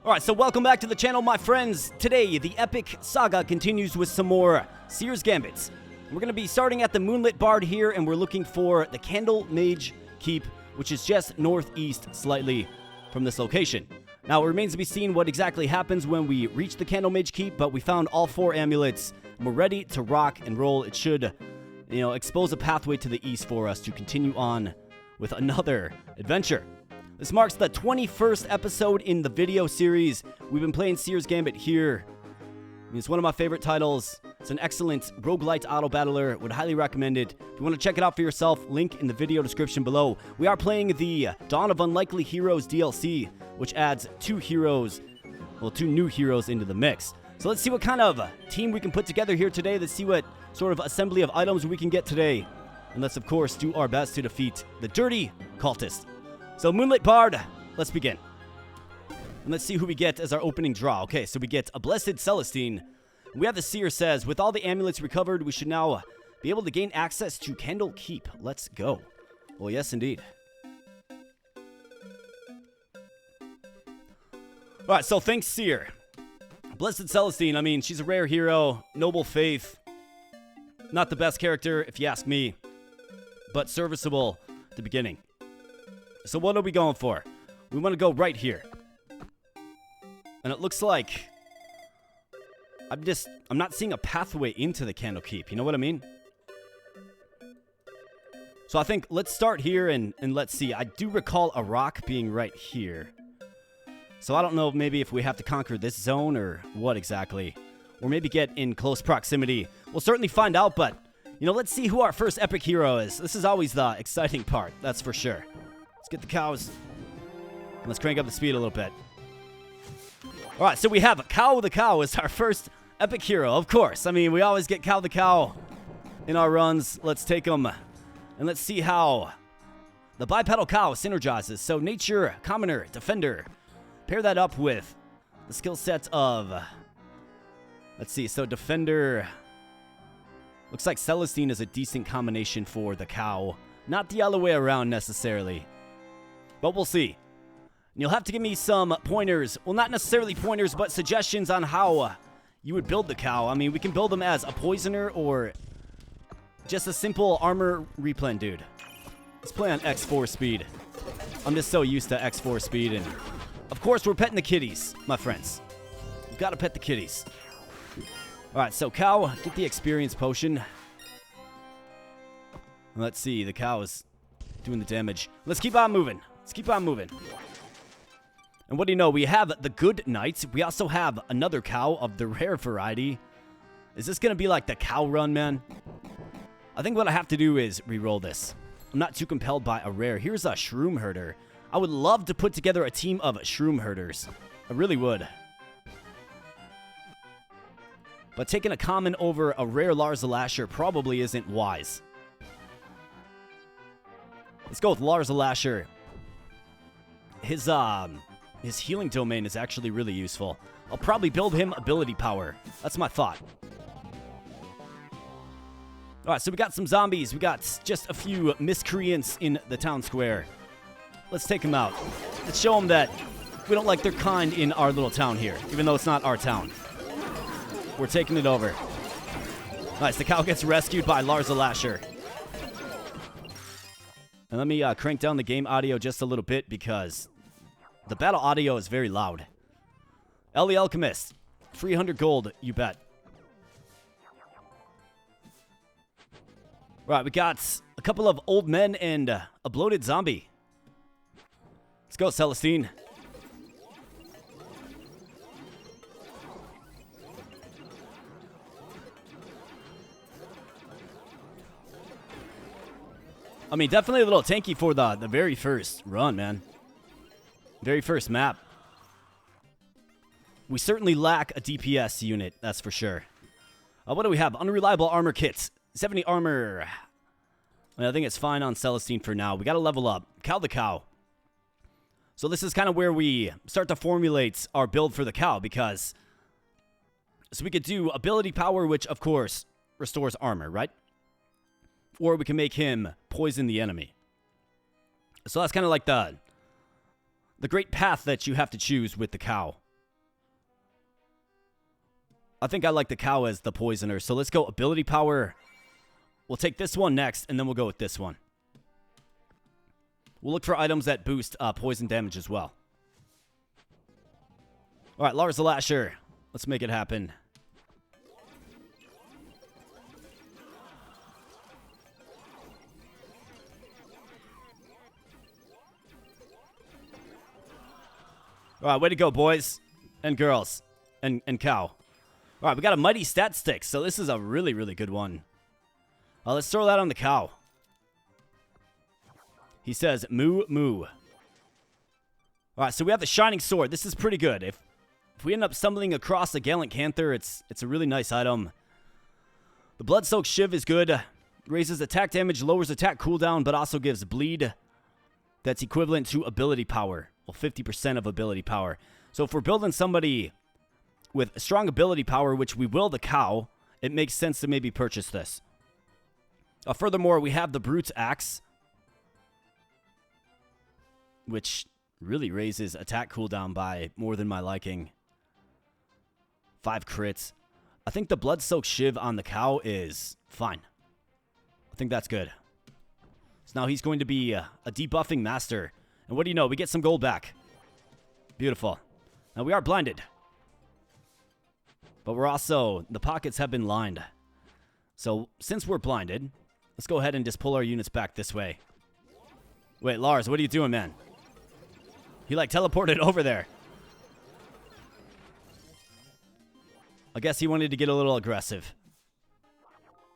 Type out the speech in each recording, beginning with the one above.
Alright, so welcome back to the channel, my friends. Today, the epic saga continues with some more Seer's Gambits. We're going to be starting at the Moonlit Bard here, and we're looking for the CandleMage Keep, which is just northeast slightly from this location. Now, it remains to be seen what exactly happens when we reach the CandleMage Keep, but we found all 4 amulets, and we're ready to rock and roll. It should, expose a pathway to the east for us to continue on with another adventure. This marks the 21st episode in the video series. We've been playing Seer's Gambit here. It's one of my favorite titles. It's an excellent roguelite autobattler. Would highly recommend it. If you want to check it out for yourself, link in the video description below. We are playing the Dawn of Unlikely Heroes DLC, which adds 2 new heroes into the mix. So let's see what kind of team we can put together here today. Let's see what sort of assembly of items we can get today. And let's, of course, do our best to defeat the dirty cultist. So, Moonlit Bard, let's begin. And let's see who we get as our opening draw. Okay, so we get a Blessed Celestine. We have the Seer says, with all the amulets recovered, we should now be able to gain access to Candlekeep. Let's go. Well, yes, indeed. Alright, so thanks, Seer. Blessed Celestine, I mean, she's a rare hero, noble faith. Not the best character, if you ask me, but serviceable at the beginning. So what are we going for? We want to go right here. And it looks like I'm not seeing a pathway into the Candlekeep. You know what I mean? So I think let's start here and let's see. I do recall a rock being right here. So I don't know maybe if we have to conquer this zone or what exactly. Or maybe get in close proximity. We'll certainly find out, but let's see who our first epic hero is. This is always the exciting part, that's for sure. Let's get the cows. Let's crank up the speed a little bit. Alright, so we have Cow the Cow as our first epic hero, of course. I mean, we always get Cow the Cow in our runs. Let's take them and let's see how the bipedal cow synergizes. So nature, commoner, defender. Pair that up with the skill set of, let's see, so defender. Looks like Celestine is a decent combination for the cow. Not the other way around necessarily. But we'll see. You'll have to give me some pointers. Well, not necessarily pointers, but suggestions on how you would build the cow. I mean, we can build them as a poisoner or just a simple armor replen dude. Let's play on X4 speed. I'm just so used to X4 speed. And, of course, we're petting the kitties, my friends. We've got to pet the kitties. All right, so cow, get the experience potion. Let's see, the cow is doing the damage. Let's keep on moving. Let's keep on moving. And what do you know? We have the Good Knight. We also have another cow of the rare variety. Is this going to be like the cow run, man? I think what I have to do is re-roll this. I'm not too compelled by a rare. Here's a Shroomherder. I would love to put together a team of Shroomherders. I really would. But taking a common over a rare Lars the Lasher probably isn't wise. Let's go with Lars the Lasher. His healing domain is actually really useful. I'll probably build him ability power. That's my thought. Alright, so we got some zombies. We got just a few miscreants in the town square. Let's take them out. Let's show them that we don't like their kind in our little town here, even though it's not our town. We're taking it over. Nice, the cow gets rescued by Lars the Lasher. And let me crank down the game audio just a little bit because the battle audio is very loud. Ellie Alchemist. 300 gold, you bet. Right, we got a couple of old men and a bloated zombie. Let's go, Celestine. I mean, definitely a little tanky for the very first run, man. Very first map. We certainly lack a DPS unit, that's for sure. What do we have? Unreliable armor kits. 70 armor. I think it's fine on Celestine for now. We got to level up. Cow the Cow. So this is kind of where we start to formulate our build for the cow because... So we could do ability power, which, of course, restores armor, right? Or we can make him poison the enemy. So that's kind of like the great path that you have to choose with the cow. I think I like the cow as the poisoner. So let's go ability power. We'll take this one next, and then we'll go with this one. We'll look for items that boost poison damage as well. All right, Lars the Lasher. Let's make it happen. All right, way to go, boys and girls and cow. All right, we got a mighty stat stick, so this is a really, really good one. Let's throw that on the cow. He says, moo, moo. All right, so we have the Shining Sword. This is pretty good. If we end up stumbling across a Gallant Canther, it's a really nice item. The Blood-Soaked Shiv is good. Raises attack damage, lowers attack cooldown, but also gives bleed. That's equivalent to ability power. Well, 50% of ability power. So if we're building somebody with strong ability power, which we will the cow, it makes sense to maybe purchase this. Furthermore, we have the Brute's Axe, which really raises attack cooldown by more than my liking. 5 crits. I think the Blood-Soaked Shiv on the cow is fine. I think that's good. So now he's going to be a debuffing master. And what do you know? We get some gold back. Beautiful. Now we are blinded. But we're also... the pockets have been lined. So since we're blinded, let's go ahead and just pull our units back this way. Wait, Lars, what are you doing, man? He, like, teleported over there. I guess he wanted to get a little aggressive.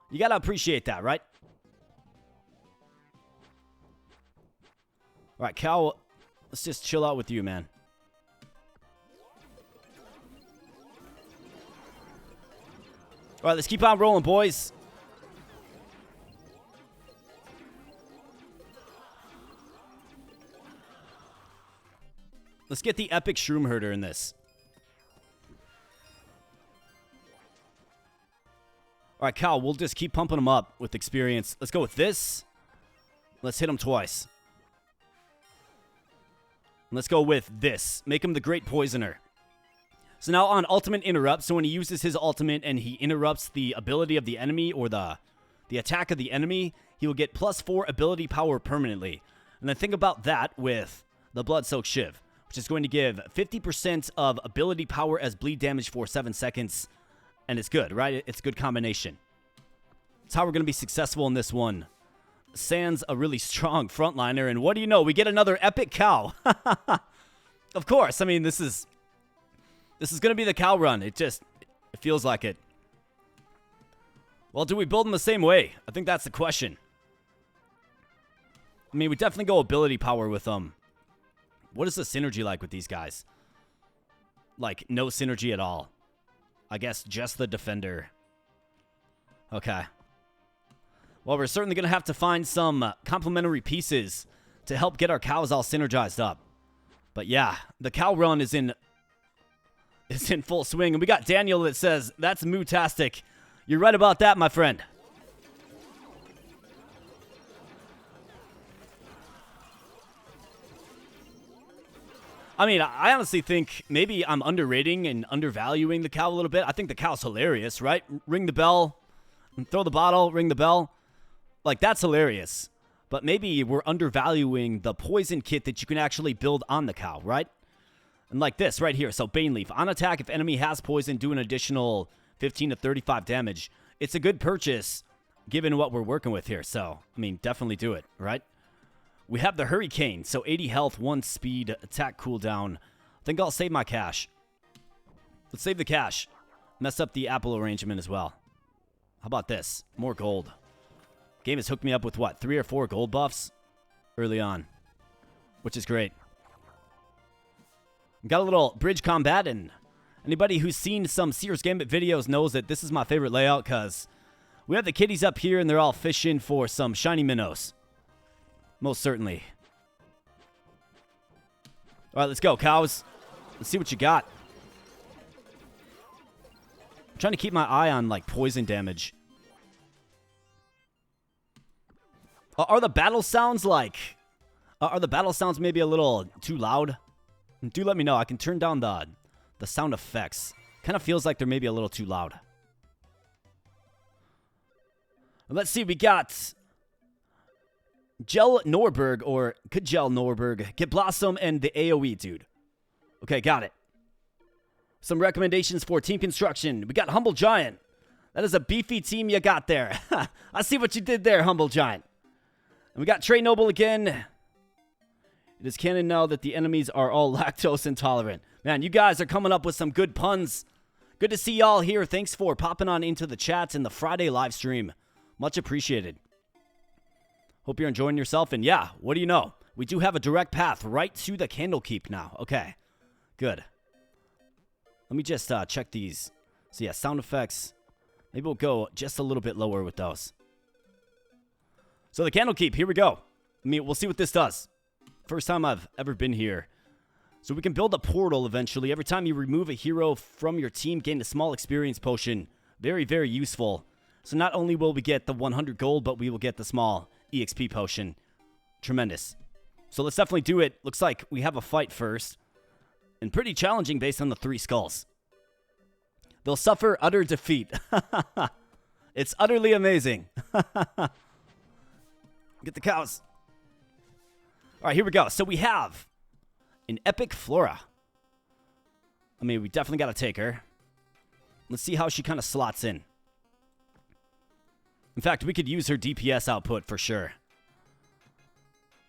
You gotta appreciate that, right? All right, cow, let's just chill out with you, man. All right, let's keep on rolling, boys. Let's get the epic Shroomherder in this. All right, Cal, we'll just keep pumping them up with experience. Let's go with this. Let's hit him twice. Let's go with this. Make him the Great Poisoner. So now on Ultimate Interrupt, so when he uses his ultimate and he interrupts the ability of the enemy or the attack of the enemy, he will get +4 ability power permanently. And then think about that with the Blood-Soaked Shiv, which is going to give 50% of ability power as bleed damage for 7 seconds. And it's good, right? It's a good combination. It's how we're going to be successful in this one. Sans a really strong frontliner, and what do you know? We get another epic cow. Of course. I mean, this is going to be the cow run. It feels like it. Well, do we build them the same way? I think that's the question. I mean, we definitely go ability power with them. What is the synergy like with these guys? Like, no synergy at all. I guess just the defender. Okay. Well, we're certainly going to have to find some complementary pieces to help get our cows all synergized up. But yeah, the cow run is in full swing. And we got Daniel that says, that's mootastic. You're right about that, my friend. I mean, I honestly think maybe I'm underrating and undervaluing the cow a little bit. I think the cow's hilarious, right? Ring the bell, throw the bottle, ring the bell. Like, that's hilarious. But maybe we're undervaluing the poison kit that you can actually build on the cow, right? And like this right here. So, Bane Leaf. On attack, if enemy has poison, do an additional 15 to 35 damage. It's a good purchase given what we're working with here. So, I mean, definitely do it, right? We have the Hurricane, so 80 health, 1 speed, attack cooldown. I think I'll save my cash. Let's save the cash. Mess up the apple arrangement as well. How about this? More gold. Game has hooked me up with, what, 3 or 4 gold buffs early on, which is great. Got a little bridge combat, and anybody who's seen some Seer's Gambit videos knows that this is my favorite layout because we have the kitties up here, and they're all fishing for some shiny minnows. Most certainly. All right, let's go, cows. Let's see what you got. I'm trying to keep my eye on, like, poison damage. Are the battle sounds, like... are the battle sounds maybe a little too loud? Do let me know. I can turn down the sound effects. Kind of feels like they're maybe a little too loud. Let's see, we got Gel Norberg, or Kajel Norberg, Get Blossom, and the AoE dude. Okay, got it. Some recommendations for team construction. We got Humble Giant. That is a beefy team you got there. I see what you did there, Humble Giant. And we got Trey Noble again. It is canon now that the enemies are all lactose intolerant. Man, you guys are coming up with some good puns. Good to see y'all here. Thanks for popping on into the chats in the Friday live stream. Much appreciated. Hope you're enjoying yourself. And yeah, what do you know? We do have a direct path right to the Candlekeep now. Okay, good. Let me just check these. So yeah, sound effects. Maybe we'll go just a little bit lower with those. So the Candlekeep, here we go. We'll see what this does. First time I've ever been here. So we can build a portal eventually. Every time you remove a hero from your team, gain a small experience potion. Very, very useful. So not only will we get the 100 gold, but we will get the small EXP potion. Tremendous. So let's definitely do it. Looks like we have a fight first. And pretty challenging based on the 3 skulls. They'll suffer utter defeat. It's utterly amazing. Get the cows. All right, here we go. So we have an epic Flora. I mean, we definitely got to take her. Let's see how she kind of slots in. In fact, we could use her DPS output for sure.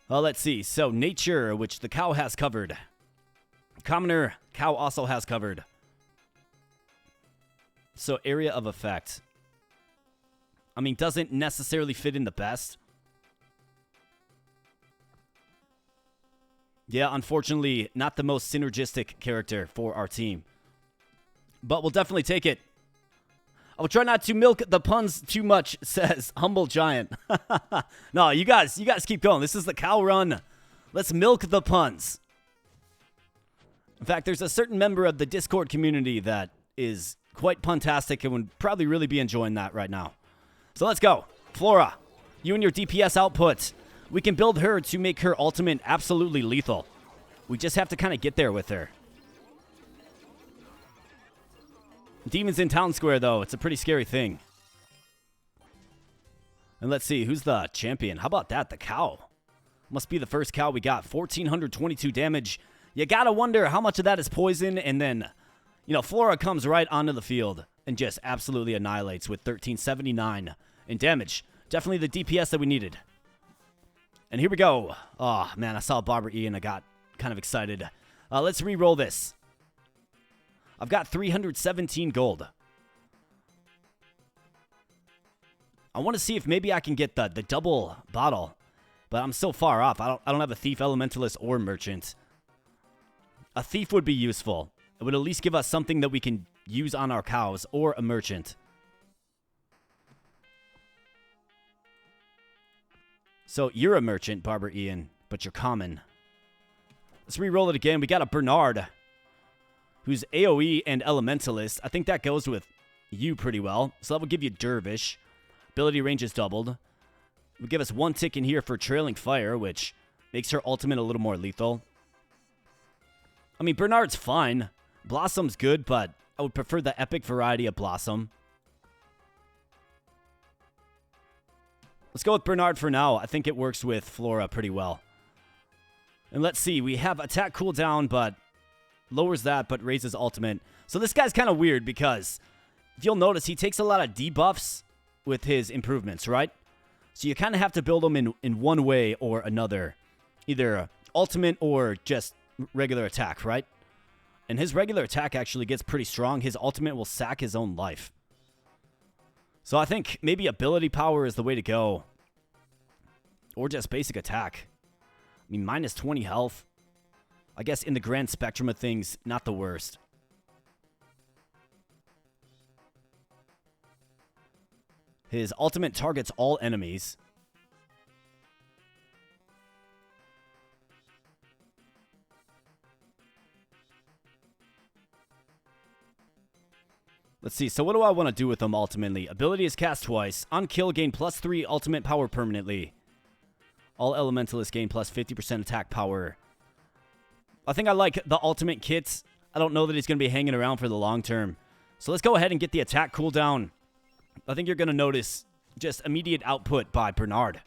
Well, let's see. So nature, which the cow has covered. Commoner, cow also has covered. So area of effect. I mean, doesn't necessarily fit in the best. Yeah, unfortunately, not the most synergistic character for our team. But we'll definitely take it. I will try not to milk the puns too much, says Humble Giant. No, you guys keep going. This is the cow run. Let's milk the puns. In fact, there's a certain member of the Discord community that is quite puntastic and would probably really be enjoying that right now. So let's go. Flora, you and your DPS output. We can build her to make her ultimate absolutely lethal. We just have to kind of get there with her. Demons in Town Square, though. It's a pretty scary thing. And let's see, who's the champion? How about that? The cow. Must be the first cow we got. 1,422 damage. You gotta wonder how much of that is poison, and then, you know, Flora comes right onto the field and just absolutely annihilates with 1,379 in damage. Definitely the DPS that we needed. And here we go. Oh, man, I saw Barbara E and I got kind of excited. Let's re-roll this. I've got 317 gold. I want to see if maybe I can get the double bottle, but I'm so far off. I don't have a thief, elementalist, or merchant. A thief would be useful. It would at least give us something that we can use on our cows, or a merchant. So you're a merchant, Barbara Ian, but you're common. Let's re-roll it again. We got a Bernard, who's AoE and elementalist. I think that goes with you pretty well. So that will give you Dervish. Ability range is doubled. It would give us 1 tick in here for Trailing Fire, which makes her ultimate a little more lethal. I mean, Bernard's fine. Blossom's good, but I would prefer the epic variety of Blossom. Let's go with Bernard for now. I think it works with Flora pretty well. And let's see. We have attack cooldown, but lowers that, but raises ultimate. So this guy's kind of weird because if you'll notice, he takes a lot of debuffs with his improvements, right? So you kind of have to build him in one way or another. Either ultimate or just regular attack, right? And his regular attack actually gets pretty strong. His ultimate will sack his own life. So I think maybe ability power is the way to go. Or just basic attack. I mean, minus 20 health. I guess in the grand spectrum of things, not the worst. His ultimate targets all enemies. Let's see, so what do I want to do with him ultimately? Ability is cast twice. On kill, gain +3 ultimate power permanently. All elementalists gain plus 50% attack power. I think I like the ultimate kits. I don't know that he's going to be hanging around for the long term. So let's go ahead and get the attack cooldown. I think you're going to notice just immediate output by Bernard.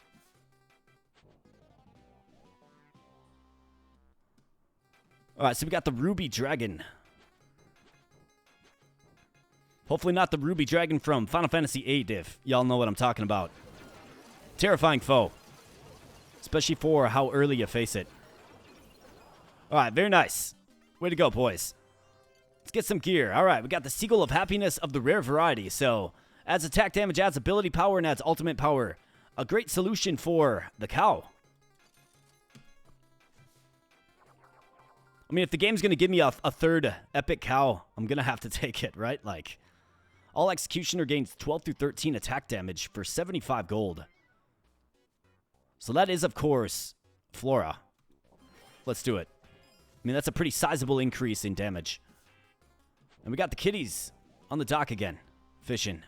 All right, so we got the Ruby Dragon. Hopefully not the Ruby Dragon from Final Fantasy VIII, if y'all know what I'm talking about. Terrifying foe. Especially for how early you face it. All right, very nice. Way to go, boys. Let's get some gear. All right, we got the Seagull of Happiness of the rare variety. So, adds attack damage, adds ability power, and adds ultimate power. A great solution for the cow. I mean, if the game's going to give me a third epic cow, I'm going to have to take it, right? Like, all Executioner gains 12 through 13 attack damage for 75 gold. So that is, of course, Flora. Let's do it. I mean, that's a pretty sizable increase in damage. And we got the kitties on the dock again, fishing.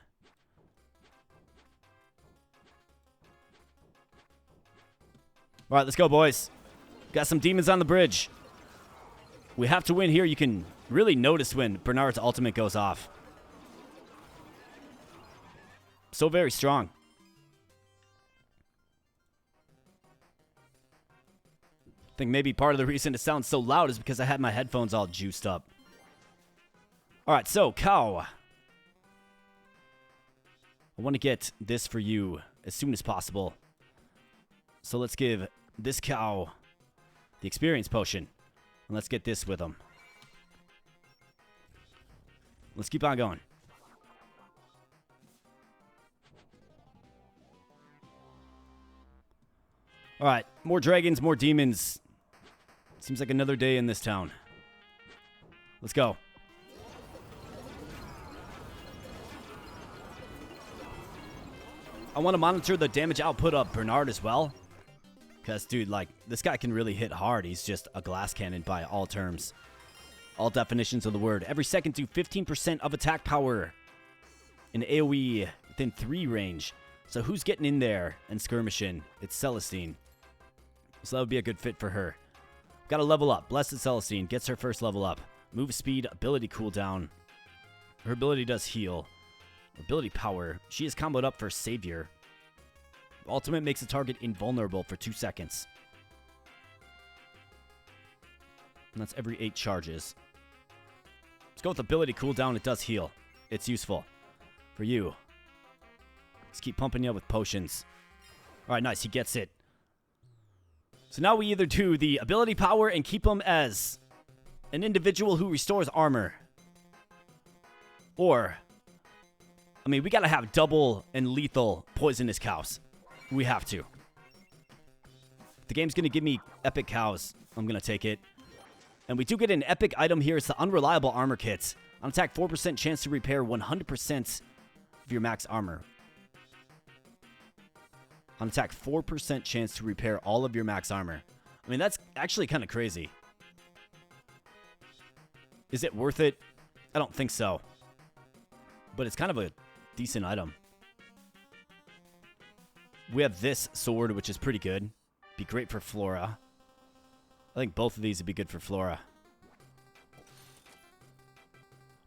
All right, let's go, boys. Got some demons on the bridge. We have to win here. You can really notice when Bernard's ultimate goes off. So very strong. I think maybe part of the reason it sounds so loud is because I had my headphones all juiced up. All right, so cow. I want to get this for you as soon as possible. So let's give this cow the experience potion. And let's get this with him. Let's keep on going. All right, more dragons, more demons. Seems like another day in this town. Let's go. I want to monitor the damage output of Bernard as well. Because, dude, like, this guy can really hit hard. He's just a glass cannon by all terms. All definitions of the word. Every second, do 15% of attack power in AoE within 3 range. So who's getting in there and skirmishing? It's Celestine. So that would be a good fit for her. Got to level up. Blessed Celestine gets her first level up. Move speed, ability cooldown. Her ability does heal. Ability power. She is comboed up for Savior. Ultimate makes the target invulnerable for 2 seconds. And that's every 8 charges. Let's go with ability cooldown. It does heal. It's useful. For you. Let's keep pumping you with potions. Alright, nice. He gets it. So now we either do the ability power and keep him as an individual who restores armor. Or, I mean, we gotta have double and lethal poisonous cows. We have to. If the game's going to give me epic cows, I'm going to take it. And we do get an epic item here. It's the Unreliable Armor Kit. On attack, 4% chance to repair 100% of your max armor. On attack, 4% chance to repair all of your max armor. I mean, that's actually kind of crazy. Is it worth it? I don't think so. But it's kind of a decent item. We have this sword, which is pretty good. Be great for Flora. I think both of these would be good for Flora.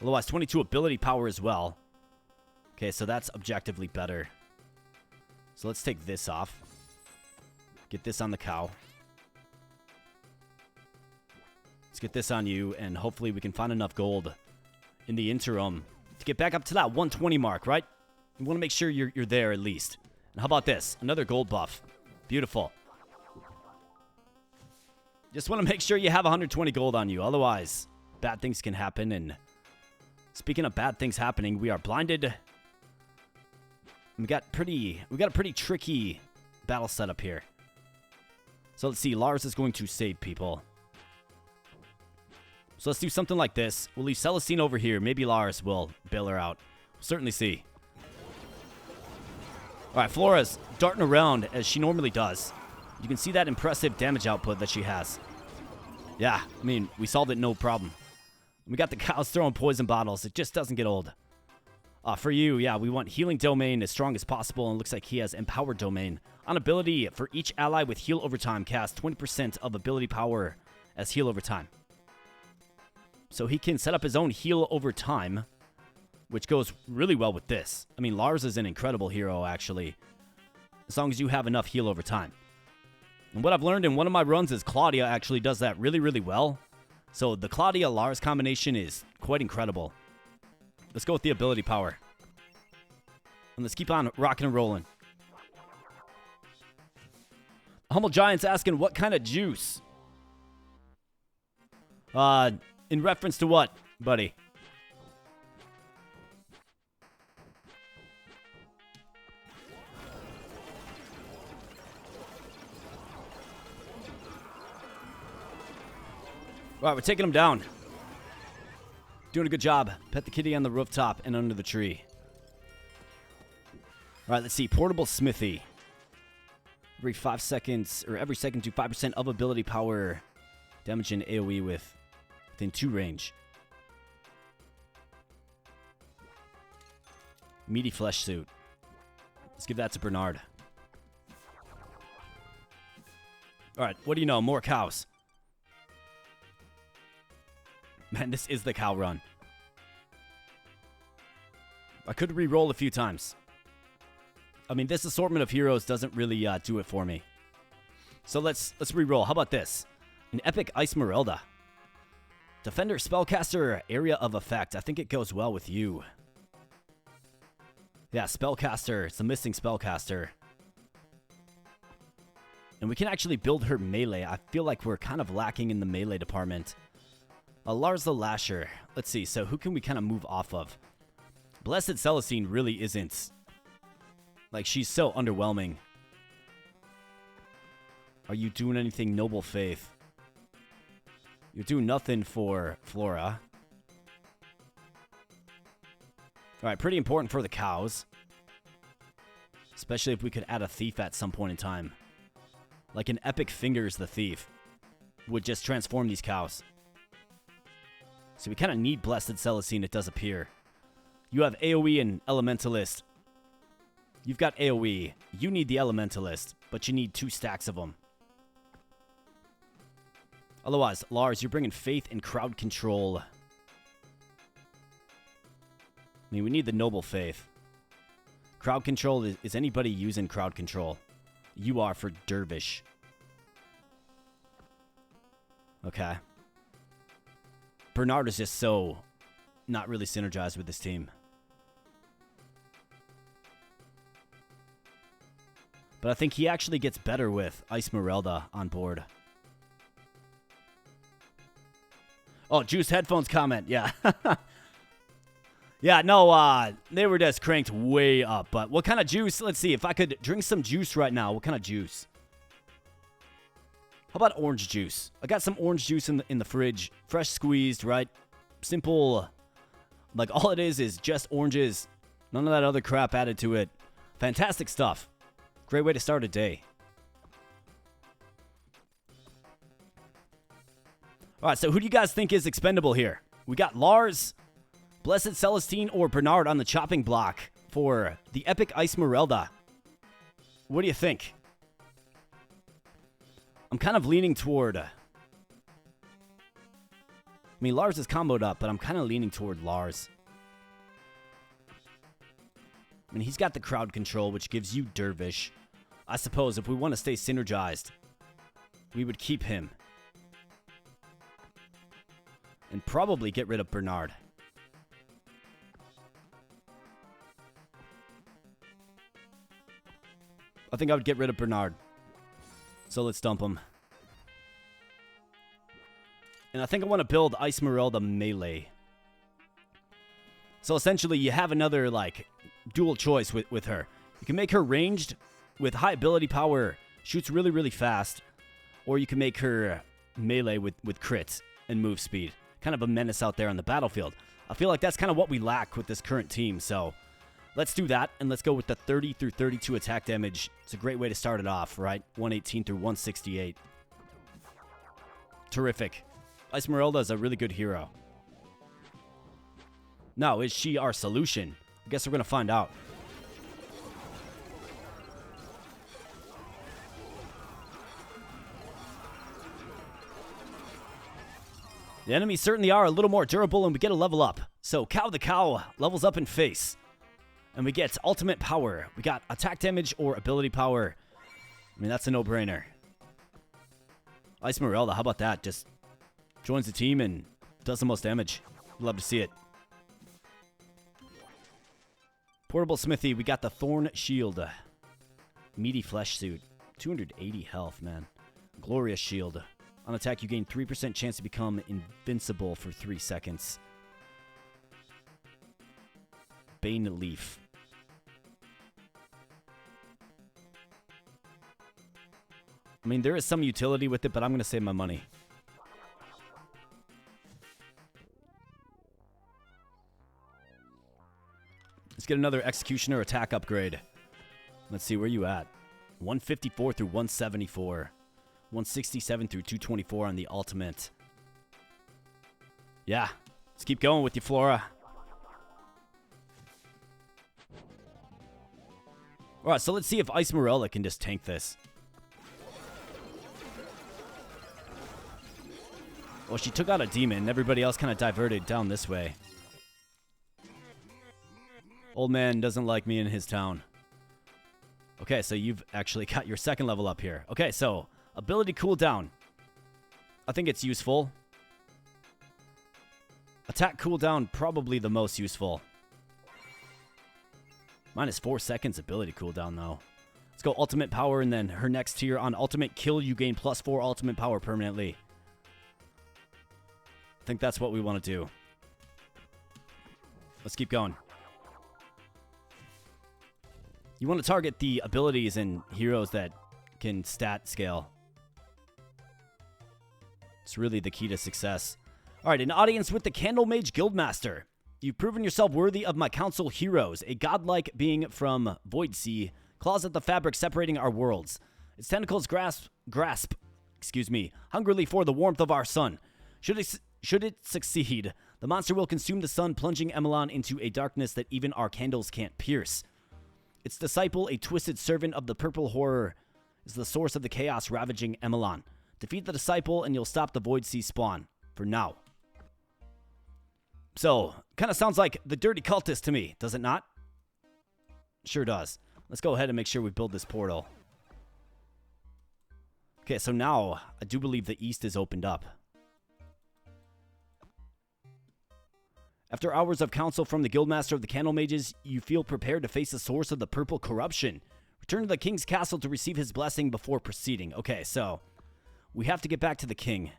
Otherwise, 22 ability power as well. Okay, so that's objectively better. So let's take this off. Get this on the cow. Let's get this on you, and hopefully we can find enough gold in the interim to get back up to that 120 mark, right? You want to make sure you're there at least. And how about this? Another gold buff. Beautiful. Just want to make sure you have 120 gold on you. Otherwise, bad things can happen. And speaking of bad things happening, we are blinded. We got a pretty tricky battle setup here. So let's see. Lars is going to save people. So let's do something like this. We'll leave Celestine over here. Maybe Lars will bail her out. We'll certainly see. All right, Flora's darting around as she normally does. You can see that impressive damage output that she has. Yeah, I mean, we solved it no problem. We got the cows throwing poison bottles. It just doesn't get old. For you, yeah, we want Healing Domain as strong as possible, and it looks like he has Empowered Domain. On ability, for each ally with Heal over time, cast 20% of ability power as Heal over time. So he can set up his own Heal over time. which goes really well with this. I mean, Lars is an incredible hero, actually, as long as you have enough heal over time. And what I've learned in one of my runs is Claudia actually does that really, really well. So the Claudia-Lars combination is quite incredible. Let's go with the ability power. And let's keep on rocking and rolling. Humble Giant's asking, what kind of juice? In reference to what, buddy? All right, we're taking him down. Doing a good job. Pet the kitty on the rooftop and under the tree. All right, let's see. Portable Smithy. Every 5 seconds, or every second, do 5% of ability power damage and AoE within 2 range. Meaty flesh suit. Let's give that to Bernard. All right, what do you know? More cows. Man, this is the cow run. I could re-roll a few times. I mean, this assortment of heroes doesn't really do it for me. So let's re-roll. How about this? An epic Esmeralda. Defender, spellcaster, area of effect. I think it goes well with you. Yeah, spellcaster. It's a missing spellcaster. And we can actually build her melee. I feel like we're kind of lacking in the melee department. Lars the Lasher. Let's see. So who can we kind of move off of? Blessed Celestine really isn't. Like, she's so underwhelming. Are you doing anything, Noble Faith? You're doing nothing for Flora. Alright, pretty important for the cows. Especially if we could add a thief at some point in time. Like an Epic Fingers the Thief would just transform these cows. So we kind of need Blessed Celestine. It does appear. You have AoE and Elementalist. You've got AoE. You need the Elementalist, but you need 2 stacks of them. Otherwise, Lars, you're bringing faith and crowd control. I mean, we need the Noble Faith. Crowd control, is anybody using crowd control? You are for Dervish. Okay. Bernard is just so not really synergized with this team. But I think he actually gets better with Esmeralda on board. Oh, Juice Headphones comment. Yeah. Yeah, no, they were just cranked way up. But what kind of juice? Let's see. If I could drink some juice right now, what kind of juice? How about orange juice? I got some orange juice in the fridge. Fresh squeezed, right? Simple. Like, all it is just oranges. None of that other crap added to it. Fantastic stuff. Great way to start a day. All right, so who do you guys think is expendable here? We got Lars, Blessed Celestine, or Bernard on the chopping block for the Epic Esmeralda. What do you think? I'm kind of leaning toward... I mean, Lars is comboed up, but I'm kind of leaning toward Lars. I mean, he's got the crowd control, which gives you Dervish. I suppose if we want to stay synergized, we would keep him. And probably get rid of Bernard. I think I would get rid of Bernard. So let's dump him. And I think I want to build Esmeralda melee. So essentially, you have another, like, dual choice with her. You can make her ranged with high ability power, shoots really, really fast. Or you can make her melee with crits and move speed. Kind of a menace out there on the battlefield. I feel like that's kind of what we lack with this current team. So let's do that, and let's go with the 30 through 32 attack damage. It's a great way to start it off, right? 118 through 168. Terrific. Esmeralda is a really good hero. Now, is she our solution? I guess we're going to find out. The enemies certainly are a little more durable, and we get a level up. So Cow the Cow levels up in face. And we get ultimate power. We got attack damage or ability power. I mean, that's a no-brainer. Esmeralda, how about that? Just joins the team and does the most damage. Love to see it. Portable Smithy, we got the Thorn Shield. Meaty Flesh Suit. 280 health, man. Glorious Shield. On attack, you gain 3% chance to become invincible for 3 seconds. Bane Leaf. I mean, there is some utility with it, but I'm going to save my money. Let's get another Executioner attack upgrade. Let's see, where you at? 154 through 174. 167 through 224 on the ultimate. Yeah, let's keep going with you, Flora. Alright, so let's see if Esmeralda can just tank this. Well, she took out a demon. Everybody else kind of diverted down this way. Old man doesn't like me in his town. Okay, so you've actually got your second level up here. Okay, so ability cooldown. I think it's useful. Attack cooldown, probably the most useful. Minus 4 seconds ability cooldown, though. Let's go ultimate power, and then her next tier on ultimate kill, you gain +4 ultimate power permanently. I think that's what we want to do. Let's keep going. You want to target the abilities and heroes that can stat scale. It's really the key to success. All right, an audience with the CandleMage Guildmaster. You've proven yourself worthy of my council heroes, a godlike being from Void Sea, claws at the fabric separating our worlds. Its tentacles grasp, hungrily for the warmth of our sun. Should it succeed, the monster will consume the sun, plunging Emelon into a darkness that even our candles can't pierce. Its disciple, a twisted servant of the purple horror, is the source of the chaos ravaging Emelon. Defeat the disciple and you'll stop the Void Sea spawn. For now. So, kind of sounds like the dirty cultist to me, does it not? Sure does. Let's go ahead and make sure we build this portal. Okay, so now I do believe the east is opened up. After hours of counsel from the Guildmaster of the CandleMages, you feel prepared to face the source of the purple corruption. Return to the king's castle to receive his blessing before proceeding. Okay, so we have to get back to the king,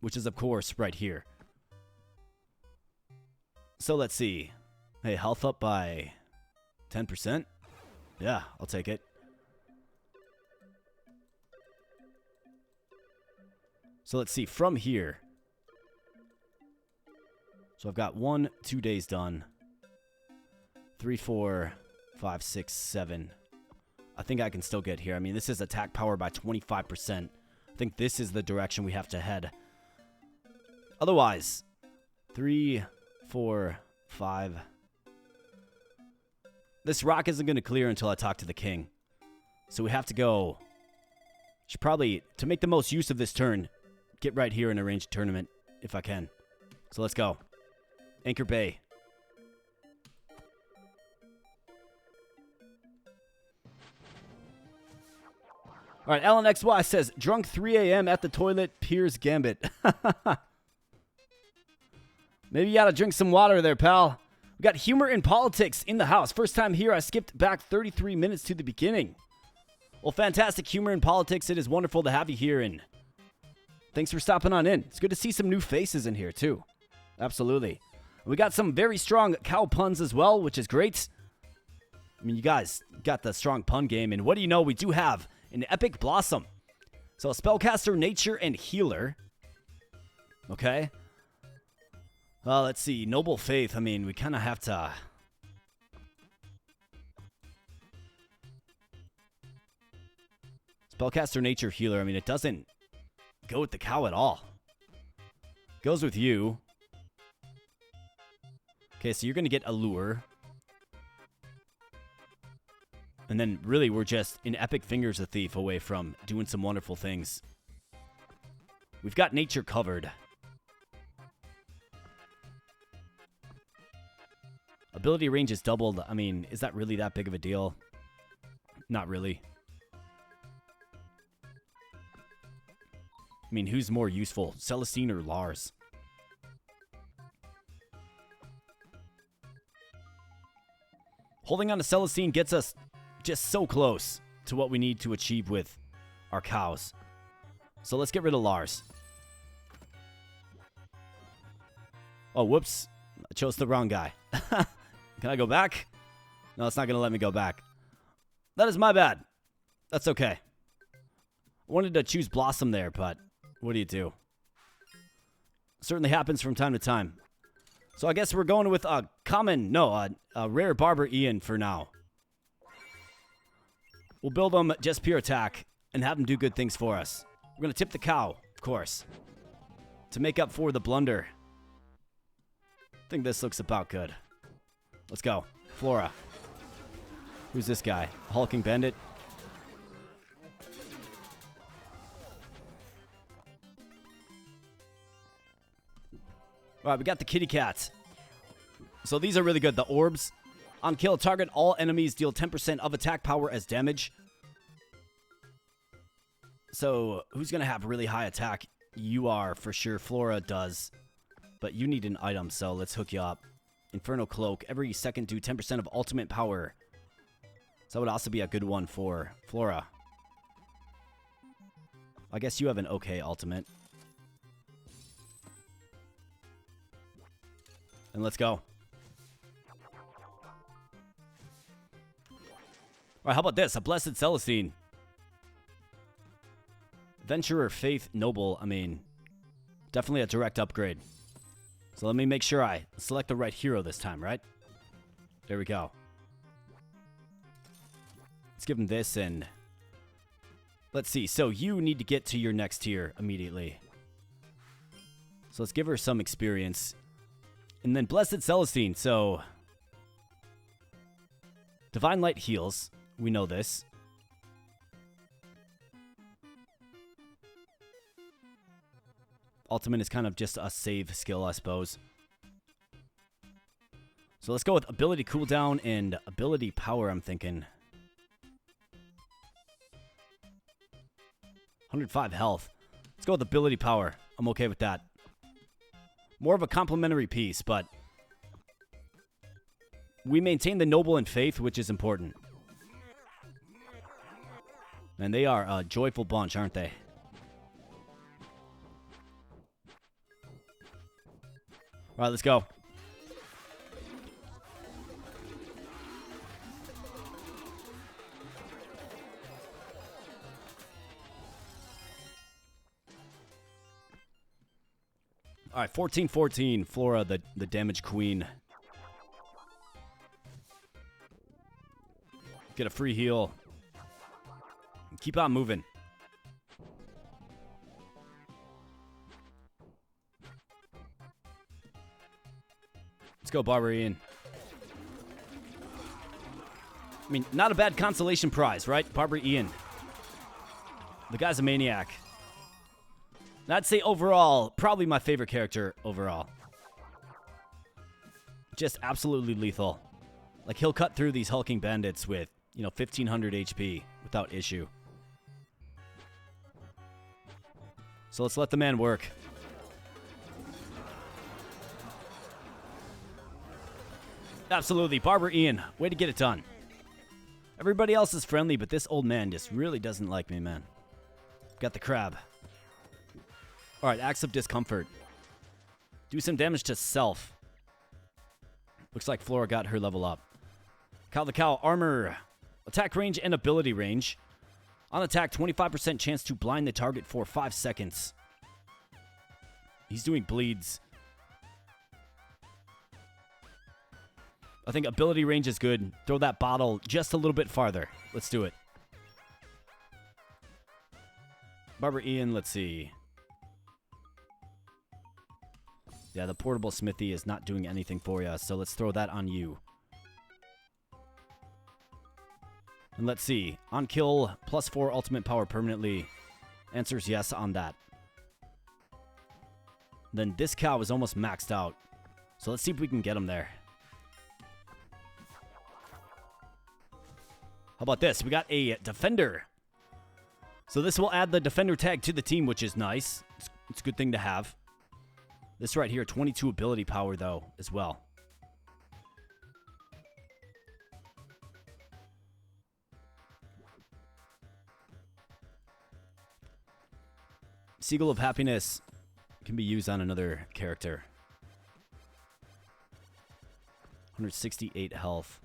which is, of course, right here. So let's see. Hey, health up by 10%? Yeah, I'll take it. So let's see, from here. So I've got 1, 2 days done. 3, 4, 5, 6, 7. I think I can still get here. I mean, this is attack power by 25%. I think this is the direction we have to head. Otherwise, 3, 4, 5. This rock isn't going to clear until I talk to the king. So we have to go. Should probably, to make the most use of this turn, get right here and arrange a tournament if I can. So let's go. Anchor Bay. All right, LNXY says, drunk 3 a.m. at the toilet, Piers Gambit. Maybe you gotta drink some water there, pal. We got humor and politics in the house. First time here, I skipped back 33 minutes to the beginning. Well, fantastic humor and politics. It is wonderful to have you here, and thanks for stopping on in. It's good to see some new faces in here, too. Absolutely. We got some very strong cow puns as well, which is great. I mean, you guys got the strong pun game, and what do you know? We do have an Epic Blossom. So a Spellcaster, Nature, and Healer. Okay. Let's see. Noble Faith. I mean, we kind of have to... Spellcaster, Nature, Healer. I mean, it doesn't go with the cow at all. Goes with you. Okay, so you're going to get Allure. And then, really, we're just an Epic Fingers of Thief away from doing some wonderful things. We've got Nature covered. Ability range is doubled. I mean, is that really that big of a deal? Not really. I mean, who's more useful, Celestine or Lars? Holding on to Celestine gets us just so close to what we need to achieve with our cows. So let's get rid of Lars. Oh, whoops. I chose the wrong guy. Can I go back? No, it's not going to let me go back. That is my bad. That's okay. I wanted to choose Blossom there, but what do you do? Certainly happens from time to time. So I guess we're going with a rare Barber Ian for now. We'll build him just pure attack and have him do good things for us. We're going to tip the cow, of course, to make up for the blunder. I think this looks about good. Let's go. Flora. Who's this guy? Hulking Bandit? All right, we got the kitty cats. So these are really good. The orbs. On kill, target all enemies deal 10% of attack power as damage. So who's going to have really high attack? You are, for sure. Flora does. But you need an item, so let's hook you up. Inferno Cloak. Every second do 10% of ultimate power. So that would also be a good one for Flora. I guess you have an okay ultimate. And let's go. Alright, how about this? A Blessed Celestine. Venturer, Faith, Noble. I mean, definitely a direct upgrade. So let me make sure I select the right hero this time, right? There we go. Let's give him this and... Let's see. So you need to get to your next tier immediately. So let's give her some experience. And then Blessed Celestine, so... Divine Light heals. We know this. Ultimate is kind of just a save skill, I suppose. So let's go with ability cooldown and ability power, I'm thinking. 105 health. Let's go with ability power. I'm okay with that. More of a complementary piece, but we maintain the noble and faith, which is important. And they are a joyful bunch, aren't they? All right, let's go. All right, 14-14, Flora, the damage queen. Get a free heal. Keep on moving. Let's go, Barbarian. I mean, not a bad consolation prize, right? Barbara Ian. The guy's a maniac. And I'd say overall, probably my favorite character overall. Just absolutely lethal. Like, he'll cut through these hulking bandits with, 1,500 HP without issue. So let's let the man work. Absolutely. Barbara Ian, way to get it done. Everybody else is friendly, but this old man just really doesn't like me, man. Got the crab. All right, Acts of Discomfort. Do some damage to self. Looks like Flora got her level up. Cow the Cow, armor, attack range, and ability range. On attack, 25% chance to blind the target for 5 seconds. He's doing bleeds. I think ability range is good. Throw that bottle just a little bit farther. Let's do it. Barbara Ian, let's see. Yeah, the portable smithy is not doing anything for you, so let's throw that on you. And let's see. On kill, +4 ultimate power permanently. Answers yes on that. Then this cow is almost maxed out. So let's see if we can get him there. How about this? We got a defender. So this will add the defender tag to the team, which is nice. It's a good thing to have. This right here, 22 ability power, though, as well. Seagull of Happiness can be used on another character. 168 health.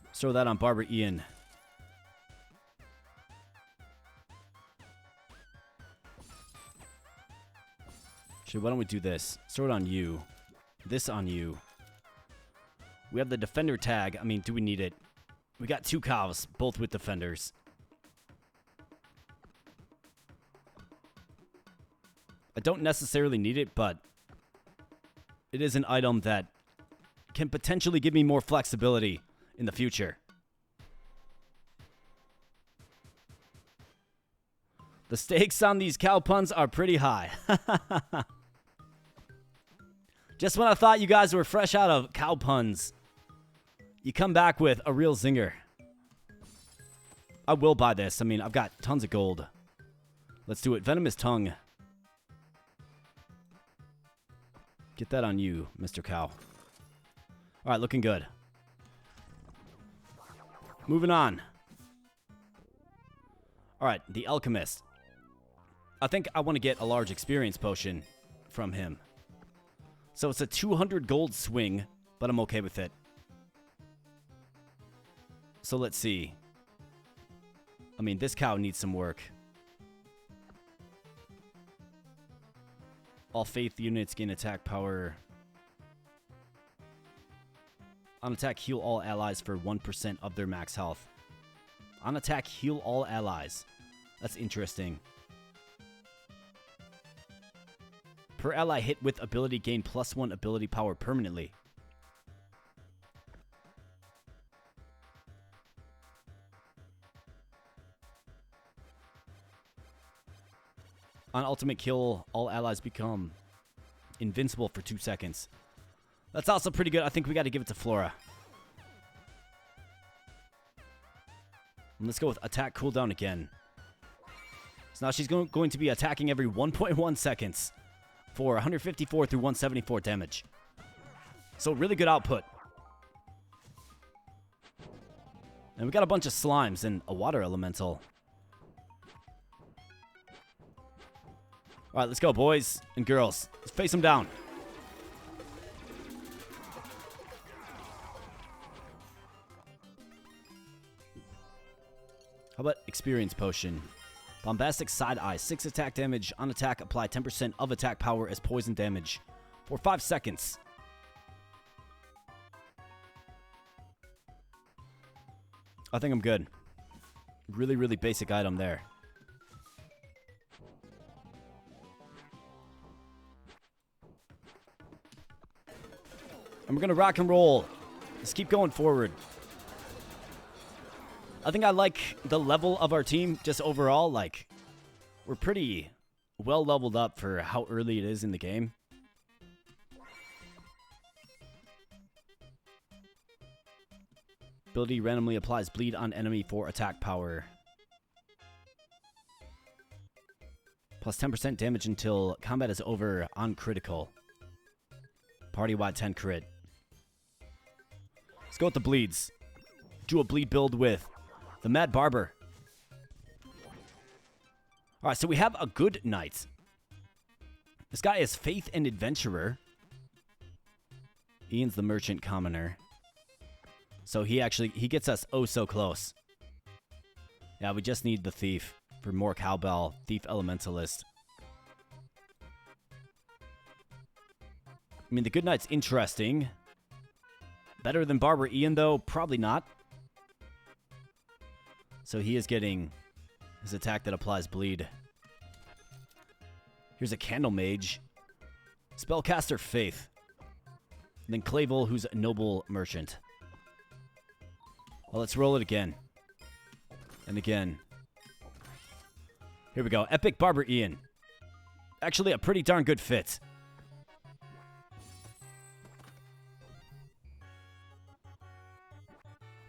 Let's throw that on Barbara Ian. Actually, why don't we do this? Let's throw it on you. This on you. We have the defender tag. I mean, do we need it? We got 2 cows, both with defenders. I don't necessarily need it, but it is an item that can potentially give me more flexibility in the future. The stakes on these cow puns are pretty high. Just when I thought you guys were fresh out of cow puns, you come back with a real zinger. I will buy this. I mean, I've got tons of gold. Let's do it. Venomous Tongue. Get that on you, Mr. Cow. All right, looking good. Moving on. All right, the Alchemist. I think I want to get a large experience potion from him. So it's a 200 gold swing, but I'm okay with it. So let's see. I mean, this cow needs some work. All faith units gain attack power. On attack, heal all allies for 1% of their max health. On attack, heal all allies. That's interesting. Per ally hit with ability, gain +1 ability power permanently. On ultimate kill, all allies become invincible for 2 seconds. That's also pretty good. I think we got to give it to Flora. And let's go with attack cooldown again. So now she's going to be attacking every 1.1 seconds for 154 through 174 damage. So really good output. And we got a bunch of slimes and a water elemental. All right, let's go, boys and girls. Let's face them down. How about experience potion? Bombastic side eye, 6 attack damage. On attack, apply 10% of attack power as poison damage for 5 seconds. I think I'm good. Really, really basic item there. And we're going to rock and roll. Let's keep going forward. I think I like the level of our team just overall. Like, we're pretty well leveled up for how early it is in the game. Ability randomly applies bleed on enemy for attack power. Plus 10% damage until combat is over on critical. Party-wide 10 crit. Let's go with the bleeds. Do a bleed build with the Mad Barber. Alright, so we have a good knight. This guy is Faith and Adventurer. Ian's the Merchant Commoner. So he gets us oh so close. Yeah, we just need the Thief for more cowbell. Thief Elementalist. I mean, the good knight's interesting. Better than Barber Ian, though? Probably not. So he is getting his attack that applies bleed. Here's a CandleMage. Spellcaster Faith. And then Clavel, who's a Noble Merchant. Well, let's roll it again. And again. Here we go. Epic Barber Ian. Actually, a pretty darn good fit.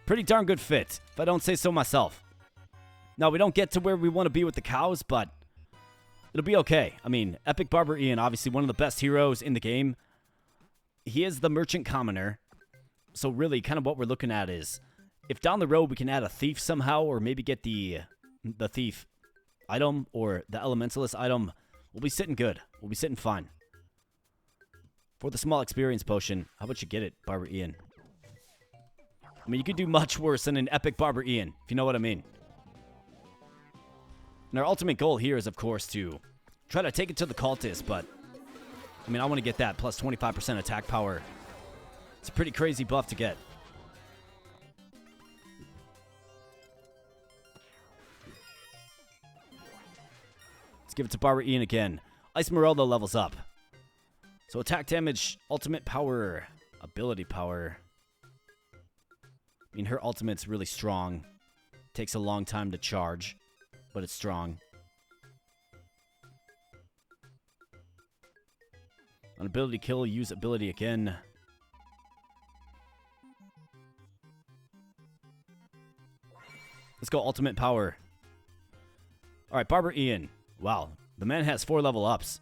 Pretty darn good fit, if I don't say so myself. Now, we don't get to where we want to be with the cows, but it'll be okay. I mean, Epic Barber Ian, obviously one of the best heroes in the game. He is the merchant commoner. So really, kind of what we're looking at is, if down the road we can add a thief somehow, or maybe get the thief item or the elementalist item, we'll be sitting good. We'll be sitting fine. For the small experience potion, how about you get it, Barber Ian? I mean, you could do much worse than an Epic Barber Ian, if you know what I mean. And our ultimate goal here is, of course, to try to take it to the cultist, but I mean, I want to get that plus 25% attack power. It's a pretty crazy buff to get. Let's give it to Barber Ian again. Ice Morello levels up. So attack damage, ultimate power, ability power. I mean, her ultimate's really strong. Takes a long time to charge, but it's strong. On ability kill, use ability again. Let's go ultimate power. Alright, Barber Ian. Wow, the man has 4 level ups.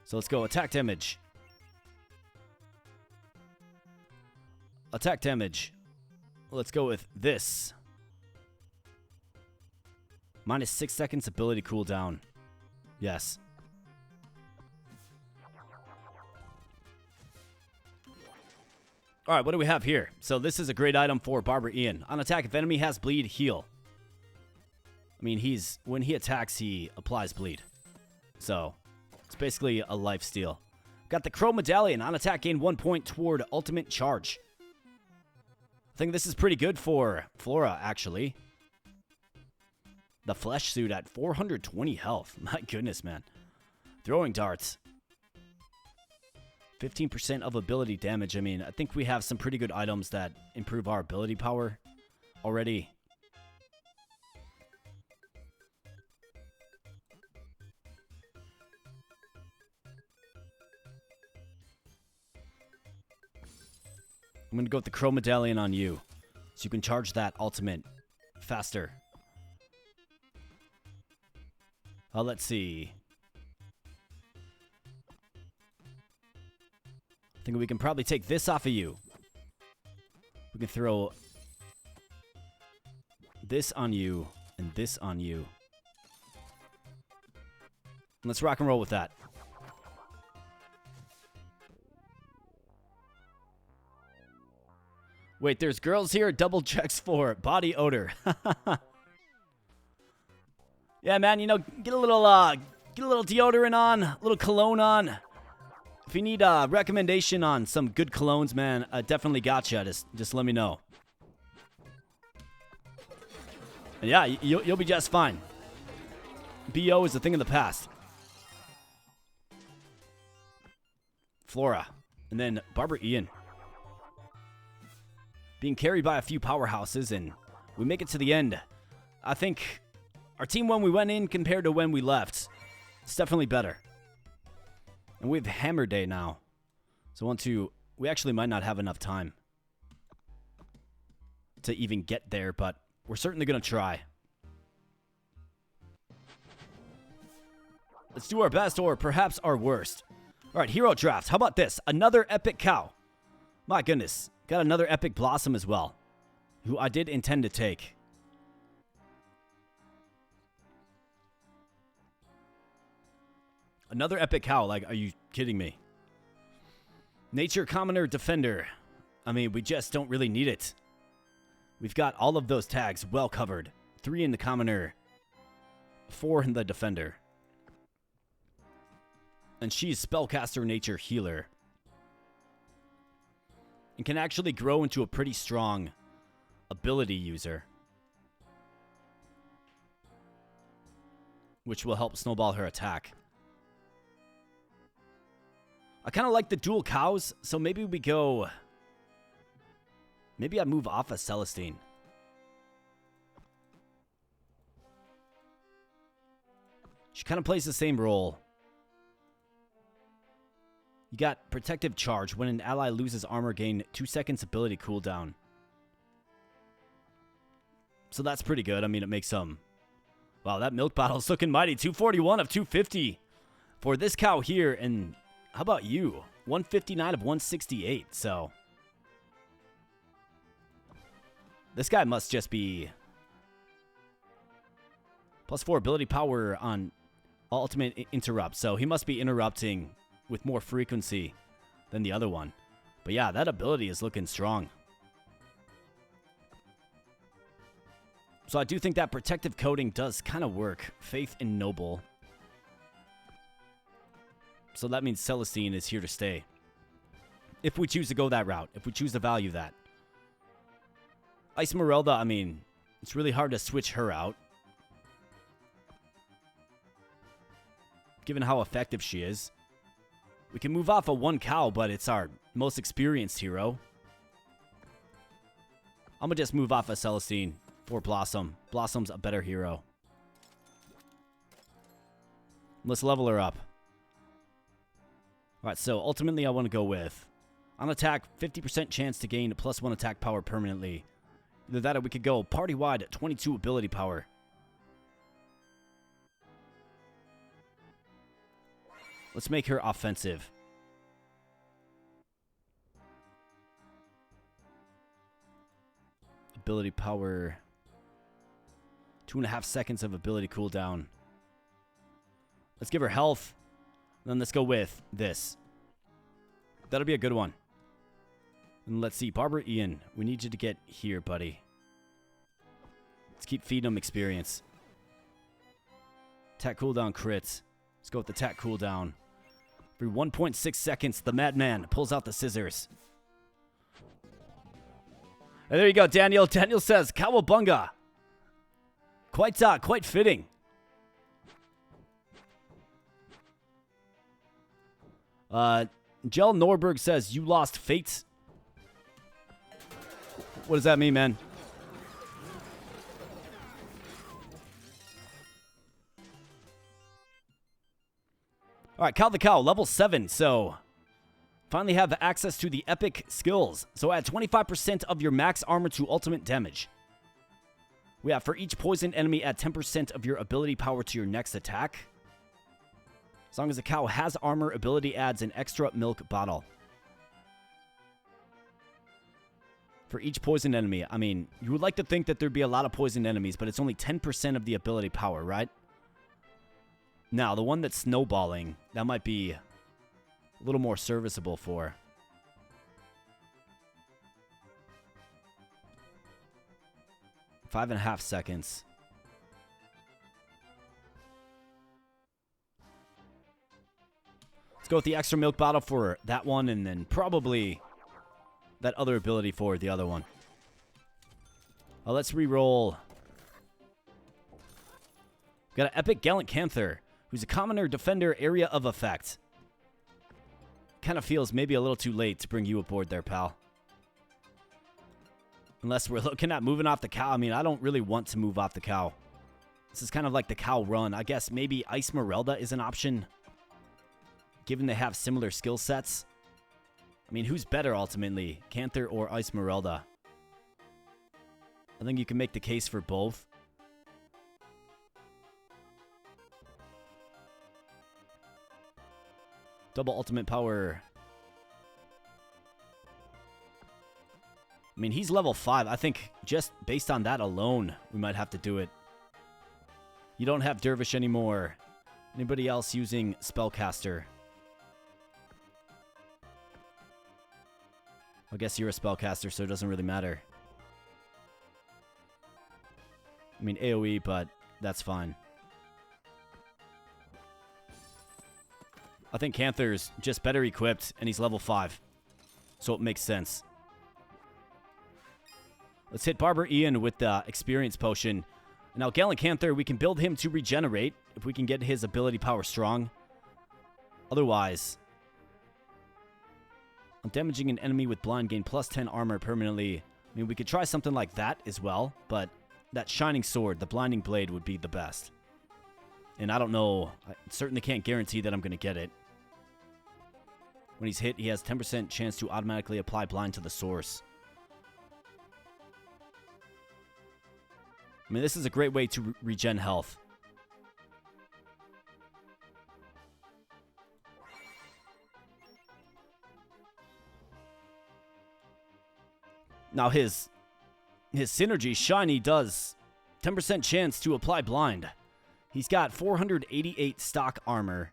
So let's go attack damage. Attack damage. Let's go with this. Minus 6 seconds ability cooldown. Yes. Alright, what do we have here? So this is a great item for Barber Ian. On attack, if enemy has bleed, heal. I mean, when he attacks, he applies bleed. So, it's basically a life steal. Got the Crow Medallion. On attack, gain 1 point toward ultimate charge. I think this is pretty good for Flora, actually. The flesh suit at 420 health. My goodness, man. Throwing darts. 15% of ability damage. I mean, I think we have some pretty good items that improve our ability power already. I'm going to go with the Crow Medallion on you, so you can charge that ultimate faster. Let's see. I think we can probably take this off of you. We can throw this on you and this on you. And let's rock and roll with that. Wait, there's girls here. Double checks for body odor. Yeah, man. You know, get a little deodorant on, a little cologne on. If you need a recommendation on some good colognes, man, I definitely got you. Just let me know. And yeah, you'll be just fine. BO is a thing of the past. Flora, and then Barber Ian. Being carried by a few powerhouses, and we make it to the end. I think our team when we went in compared to when we left, it's definitely better. And we have Hammer Day now. So we actually might not have enough time to even get there, but we're certainly going to try. Let's do our best, or perhaps our worst. All right, hero draft. How about this? Another epic cow. My goodness. Got another epic blossom as well, who I did intend to take. Another epic cow. Like, are you kidding me? Nature Commoner Defender. I mean, we just don't really need it. We've got all of those tags well covered. 3 in the Commoner, 4 in the Defender. And she's Spellcaster Nature Healer. And can actually grow into a pretty strong ability user. Which will help snowball her attack. I kind of like the dual cows, so maybe we go... Maybe I move off of Celestine. She kind of plays the same role. You got Protective Charge. When an ally loses armor, gain 2 seconds ability cooldown. So that's pretty good. I mean, it makes some... Wow, that milk bottle's looking mighty. 241 of 250 for this cow here. And how about you? 159 of 168. So this guy must just be +4 ability power on ultimate interrupt. So he must be interrupting with more frequency than the other one. But yeah, that ability is looking strong. So I do think that protective coating does kind of work. Faith in Noble. So that means Celestine is here to stay. If we choose to go that route. If we choose to value that. Esmeralda, I mean, it's really hard to switch her out. Given how effective she is. We can move off of one cow, but it's our most experienced hero. I'm going to just move off of Celestine. For Blossom. Blossom's a better hero. Let's level her up. Alright, so ultimately I want to go with on attack, 50% chance to gain +1 attack power permanently. Either that or we could go party-wide 22 ability power. Let's make her offensive. Ability power... 2.5 seconds of ability cooldown. Let's give her health. Then let's go with this. That'll be a good one. And let's see. Barbara Ian, we need you to get here, buddy. Let's keep feeding him experience. Attack cooldown crits. Let's go with the attack cooldown. For 1.6 seconds, the madman pulls out the scissors. And there you go, Daniel. Daniel says, Cowabunga. Quite fitting. Jel Norberg says, you lost fate. What does that mean, man? Alright, Cal the Cow, level 7, so... Finally have access to the epic skills. So add 25% of your max armor to ultimate damage. We have for each poison enemy, add 10% of your ability power to your next attack. As long as the cow has armor, ability adds an extra milk bottle. For each poison enemy, I mean, you would like to think that there'd be a lot of poison enemies, but it's only 10% of the ability power, right? Now, the one that's snowballing, that might be a little more serviceable for. 5.5 seconds. Let's go with the extra milk bottle for that one, and then probably that other ability for the other one. Let's re-roll. Got an epic Gallant Canther, who's a commoner defender area of effect. Kind of feels maybe a little too late to bring you aboard there, pal. Unless we're looking at moving off the cow. I mean, I don't really want to move off the cow. This is kind of like the cow run. I guess maybe Esmeralda is an option, given they have similar skill sets. I mean, who's better ultimately, Canther or Esmeralda? I think you can make the case for both. Double ultimate power. I mean, he's level 5. I think just based on that alone, we might have to do it. You don't have Dervish anymore. Anybody else using Spellcaster? I guess you're a Spellcaster, so it doesn't really matter. I mean, AoE, but that's fine. I think Canther's just better equipped, and he's level 5. So it makes sense. Let's hit Barbara Ian with the experience potion. Now, Gallant Canther, we can build him to regenerate if we can get his ability power strong. Otherwise, on damaging an enemy with blind, gain +10 armor permanently. I mean, we could try something like that as well, but that Shining Sword, the Blinding Blade, would be the best. And I don't know, I certainly can't guarantee that I'm going to get it. When he's hit, he has 10% chance to automatically apply blind to the source. I mean, this is a great way to regen health. Now his synergy shiny does 10% chance to apply blind. He's got 488 stock armor.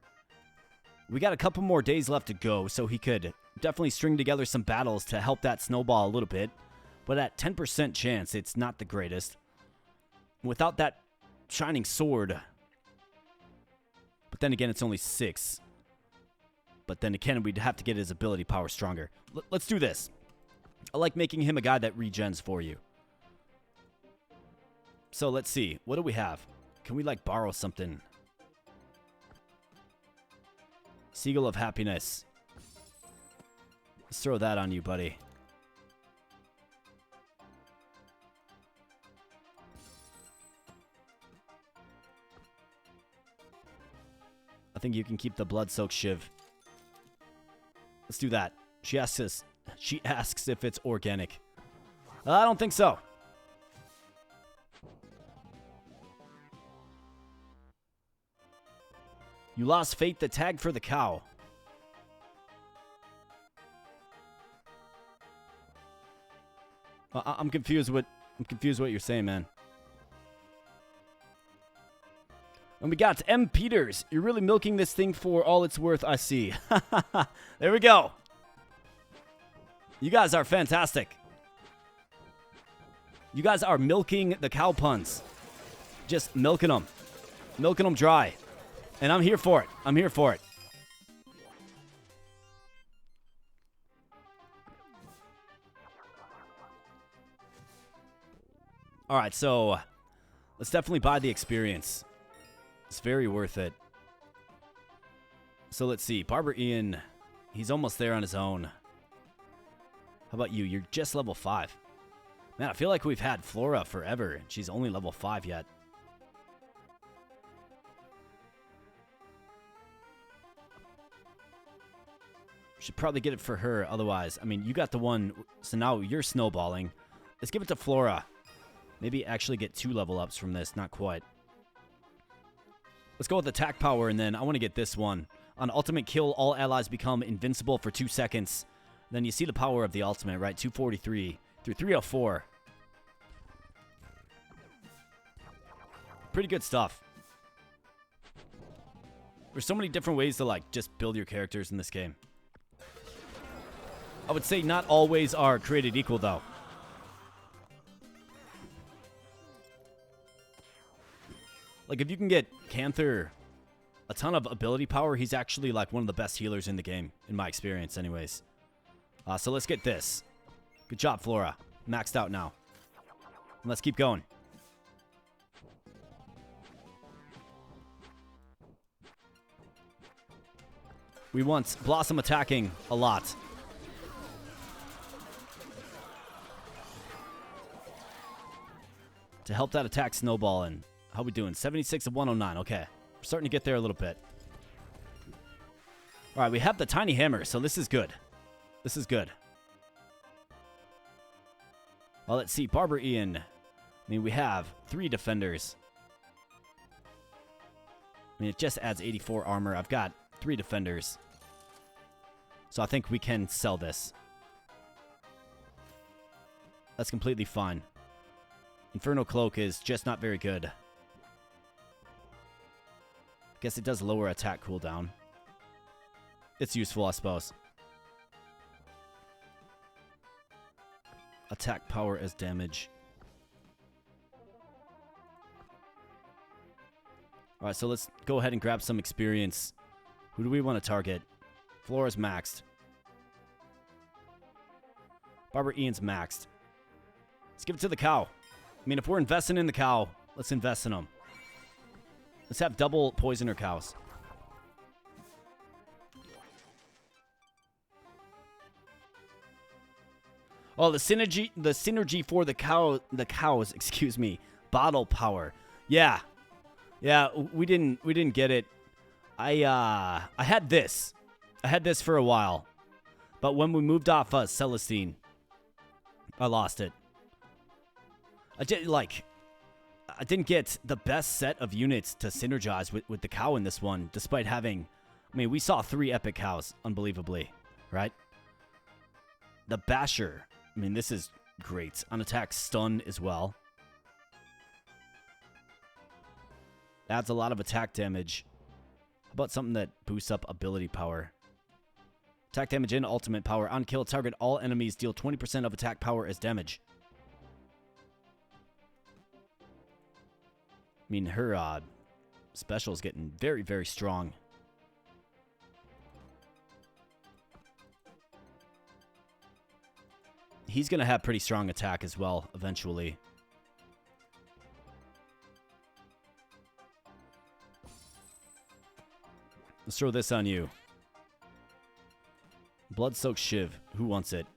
We got a couple more days left to go, so he could definitely string together some battles to help that snowball a little bit. But at 10% chance, it's not the greatest. Without that shining sword. But then again, it's only 6. But then again, we'd have to get his ability power stronger. Let's do this. I like making him a guy that regens for you. So let's see. What do we have? Can we like borrow something? Seagull of Happiness. Let's throw that on you, buddy. I think you can keep the blood-soaked shiv. Let's do that. She asks if it's organic. I don't think so. You lost Fate, the tag for the cow. I'm confused what you're saying, man. And we got M. Peters. You're really milking this thing for all it's worth, I see. There we go. You guys are fantastic. You guys are milking the cow puns. Just milking them. Milking them dry. And I'm here for it. I'm here for it. All right, so let's definitely buy the experience. It's very worth it. So let's see. Barber Ian, he's almost there on his own. How about you? You're just level 5. Man, I feel like we've had Flora forever. She's only level 5 yet. Should probably get it for her. Otherwise, I mean, you got the one. So now you're snowballing. Let's give it to Flora. Maybe actually get 2 level ups from this. Not quite. Let's go with attack power, and then I want to get this one. On ultimate kill, all allies become invincible for 2 seconds. Then you see the power of the ultimate, right? 243 through 304. Pretty good stuff. There's so many different ways to, like, just build your characters in this game. I would say not all ways are created equal, though. Like, if you can get Canther a ton of ability power, he's actually, like, one of the best healers in the game, in my experience, anyways. So let's get this. Good job, Flora. Maxed out now. And let's keep going. We want Blossom attacking a lot. To help that attack snowball in. How we doing? 76 of 109. Okay. We're starting to get there a little bit. All right, we have the tiny hammer, so this is good. This is good. Well, let's see. Barber Ian. I mean, we have 3 defenders. I mean, it just adds 84 armor. I've got 3 defenders. So I think we can sell this. That's completely fine. Inferno Cloak is just not very good. Guess it does lower attack cooldown. It's useful, I suppose. Attack power as damage. Alright, so let's go ahead and grab some experience. Who do we want to target? Flora's maxed. Barber Ian's maxed. Let's give it to the cow. I mean, if we're investing in the cow, let's invest in them. Let's have double poisoner cows. Oh, the synergy for the cows, excuse me. Bottle power. Yeah. Yeah, we didn't get it. I had this. I had this for a while. But when we moved off Celestine, I lost it. I didn't get the best set of units to synergize with the cow in this one, despite having... I mean, we saw 3 epic cows, unbelievably, right? The Basher. I mean, this is great. On attack, stun as well. Adds a lot of attack damage. How about something that boosts up ability power? Attack damage and ultimate power. On kill, target all enemies deal 20% of attack power as damage. I mean, her special is getting very, very strong. He's going to have pretty strong attack as well, eventually. Let's throw this on you. Blood-soaked Shiv. Who wants it?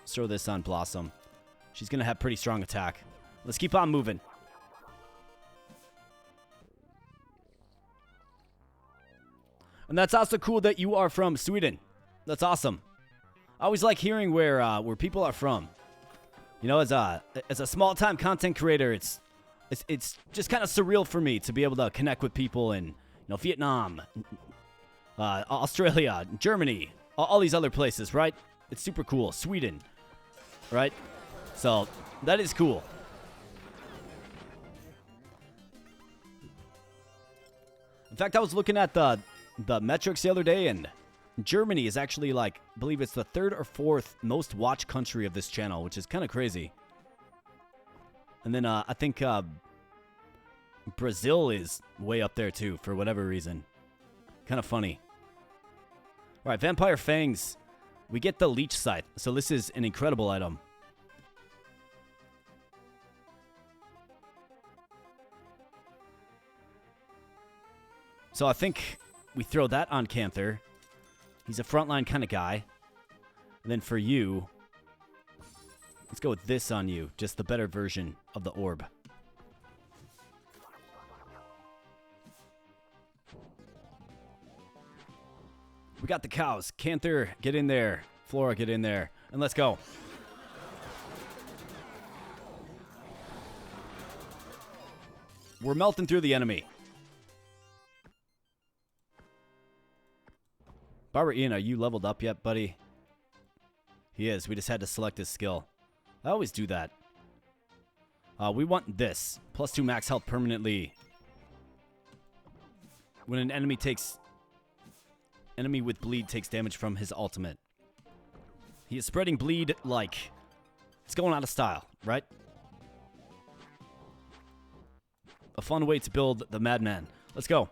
Let's throw this on Blossom. She's going to have pretty strong attack. Let's keep on moving. And that's also cool that you are from Sweden. That's awesome. I always like hearing where people are from. You know, as a small-time content creator, it's just kind of surreal for me to be able to connect with people in, Vietnam, Australia, Germany, all these other places, right? It's super cool. Sweden, right? So that is cool. In fact, I was looking at the metrics the other day, and Germany is actually, I believe it's the 3rd or 4th most watched country of this channel, which is kind of crazy. And then I think Brazil is way up there too, for whatever reason. Kind of funny. All right, Vampire Fangs. We get the Leech Scythe, so this is an incredible item. So I think we throw that on Canther. He's a frontline kind of guy. And then for you, let's go with this on you. Just the better version of the orb. We got the cows. Canther, get in there. Flora, get in there. And let's go. We're melting through the enemy. Barber Ian, are you leveled up yet, buddy? He is. We just had to select his skill. I always do that. We want this. +2 max health permanently. When an enemy with bleed takes damage from his ultimate. He is spreading bleed like it's going out of style, right? A fun way to build the Madman. Let's go.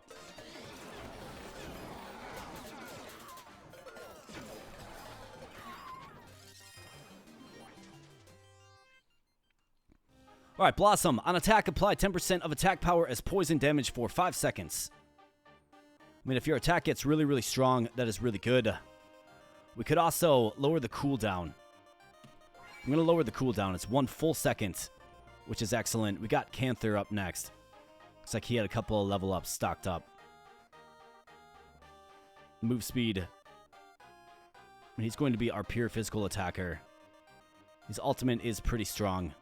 All right, Blossom. On attack, apply 10% of attack power as poison damage for 5 seconds. I mean, if your attack gets really, really strong, that is really good. We could also lower the cooldown. I'm going to lower the cooldown. It's 1 full second, which is excellent. We got Canther up next. Looks like he had a couple of level ups stocked up. Move speed. And he's going to be our pure physical attacker. His ultimate is pretty strong.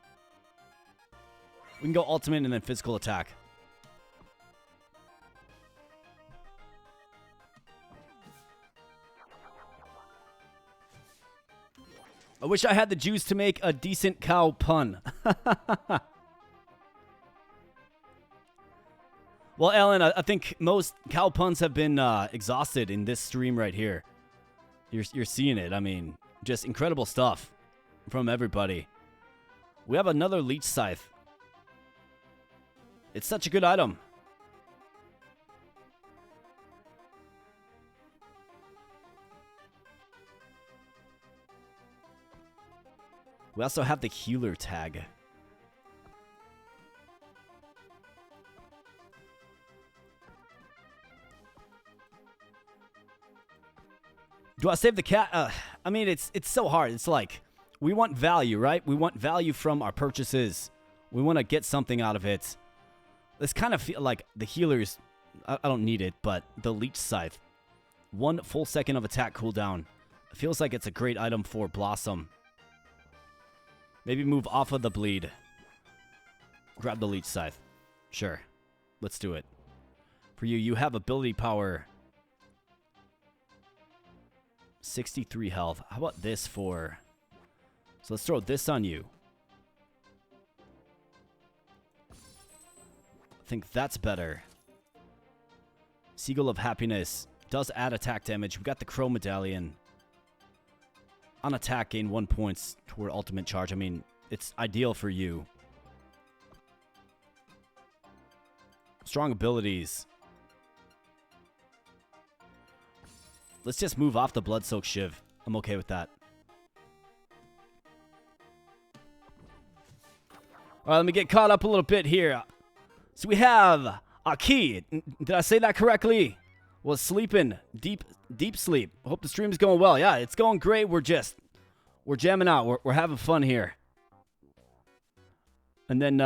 We can go ultimate and then physical attack. I wish I had the juice to make a decent cow pun. Well, Alan, I think most cow puns have been exhausted in this stream right here. You're seeing it. I mean, just incredible stuff from everybody. We have another Leech Scythe. It's such a good item. We also have the healer tag. Do I save the cat? I mean, it's so hard. It's like, we want value, right? We want value from our purchases. We want to get something out of it. This kind of feel like the healers. I don't need it, but the Leech Scythe. 1 full second of attack cooldown. It feels like it's a great item for Blossom. Maybe move off of the bleed. Grab the Leech Scythe. Sure. Let's do it. For you, you have ability power. 63 health. How about this for... So let's throw this on you. I think that's better. Seagull of Happiness. Does add attack damage. We got the Crow Medallion. On attack, gain 1 points toward ultimate charge. I mean, it's ideal for you. Strong abilities. Let's just move off the Blood-Soaked Shiv. I'm okay with that. All right, let me get caught up a little bit here. So we have Aki. Did I say that correctly? Was sleeping. Deep sleep. Hope the stream's going well. Yeah, it's going great. We're jamming out. We're having fun here. And then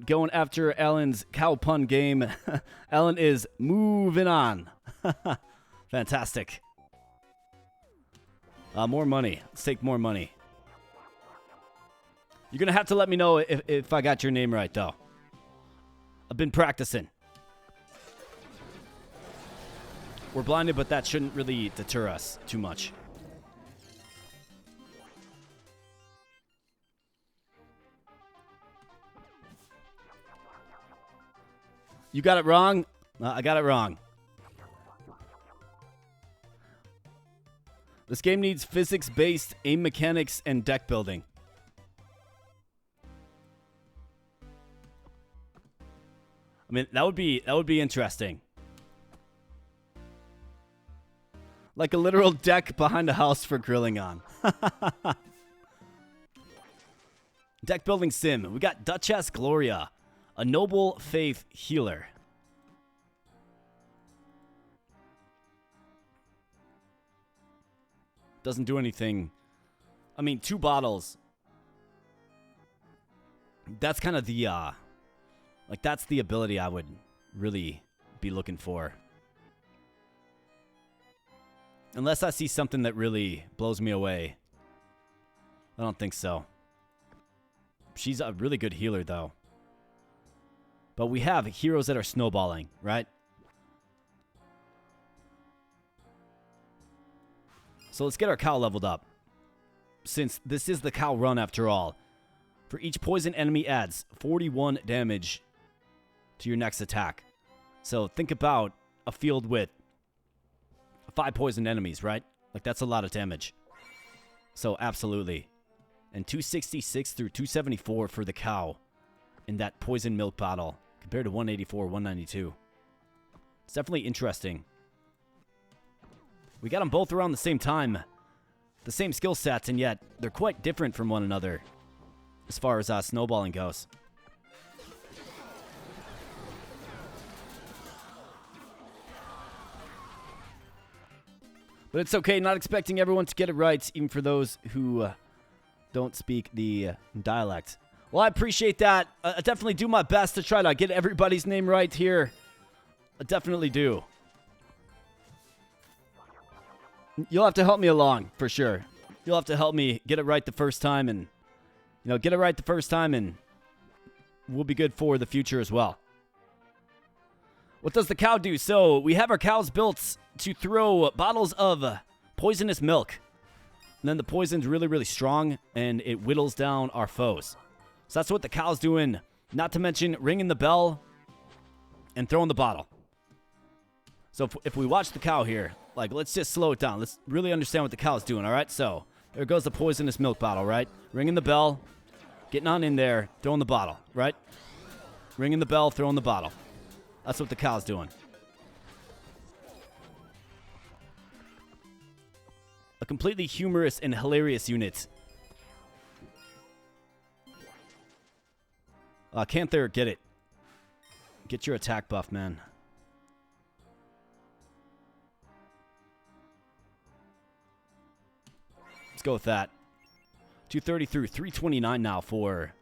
going after Alan's cow pun game. Alan is moving on. Fantastic. More money. Let's take more money. You're going to have to let me know if I got your name right, though. I've been practicing. We're blinded, but that shouldn't really deter us too much. You got it wrong? I got it wrong. This game needs physics-based aim mechanics and deck building. I mean, that would be interesting. Like a literal deck behind a house for grilling on. Deck building sim. We got Duchess Gloria, a noble faith healer. Doesn't do anything. I mean, 2 bottles. That's kind of the like that's the ability I would really be looking for. Unless I see something that really blows me away. I don't think so. She's a really good healer, though. But we have heroes that are snowballing, right? So let's get our cow leveled up. Since this is the cow run after all. For each poison enemy adds 41 damage to your next attack. So think about a field with 5 poisoned enemies, right? Like, that's a lot of damage. So, absolutely. And 266 through 274 for the cow in that poison milk bottle compared to 184, 192. It's definitely interesting. We got them both around the same time. The same skill sets, and yet they're quite different from one another as far as snowballing goes. But it's okay, not expecting everyone to get it right, even for those who don't speak the dialect. Well, I appreciate that. I definitely do my best to try to get everybody's name right here. I definitely do. You'll have to help me along, for sure. You'll have to help me get it right the first time, and, get it right the first time, and we'll be good for the future as well. What does the cow do? So, we have our cows built to throw bottles of poisonous milk. And then the poison's really, really strong, and it whittles down our foes. So that's what the cow's doing. Not to mention ringing the bell and throwing the bottle. So if we watch the cow here, like, let's just slow it down. Let's really understand what the cow's doing, all right? So there goes the poisonous milk bottle, right? Ringing the bell, getting on in there, throwing the bottle, right? Ringing the bell, throwing the bottle. That's what the cow's doing. A completely humorous and hilarious unit. Canther, get it. Get your attack buff, man. Let's go with that. 230 through 329 now for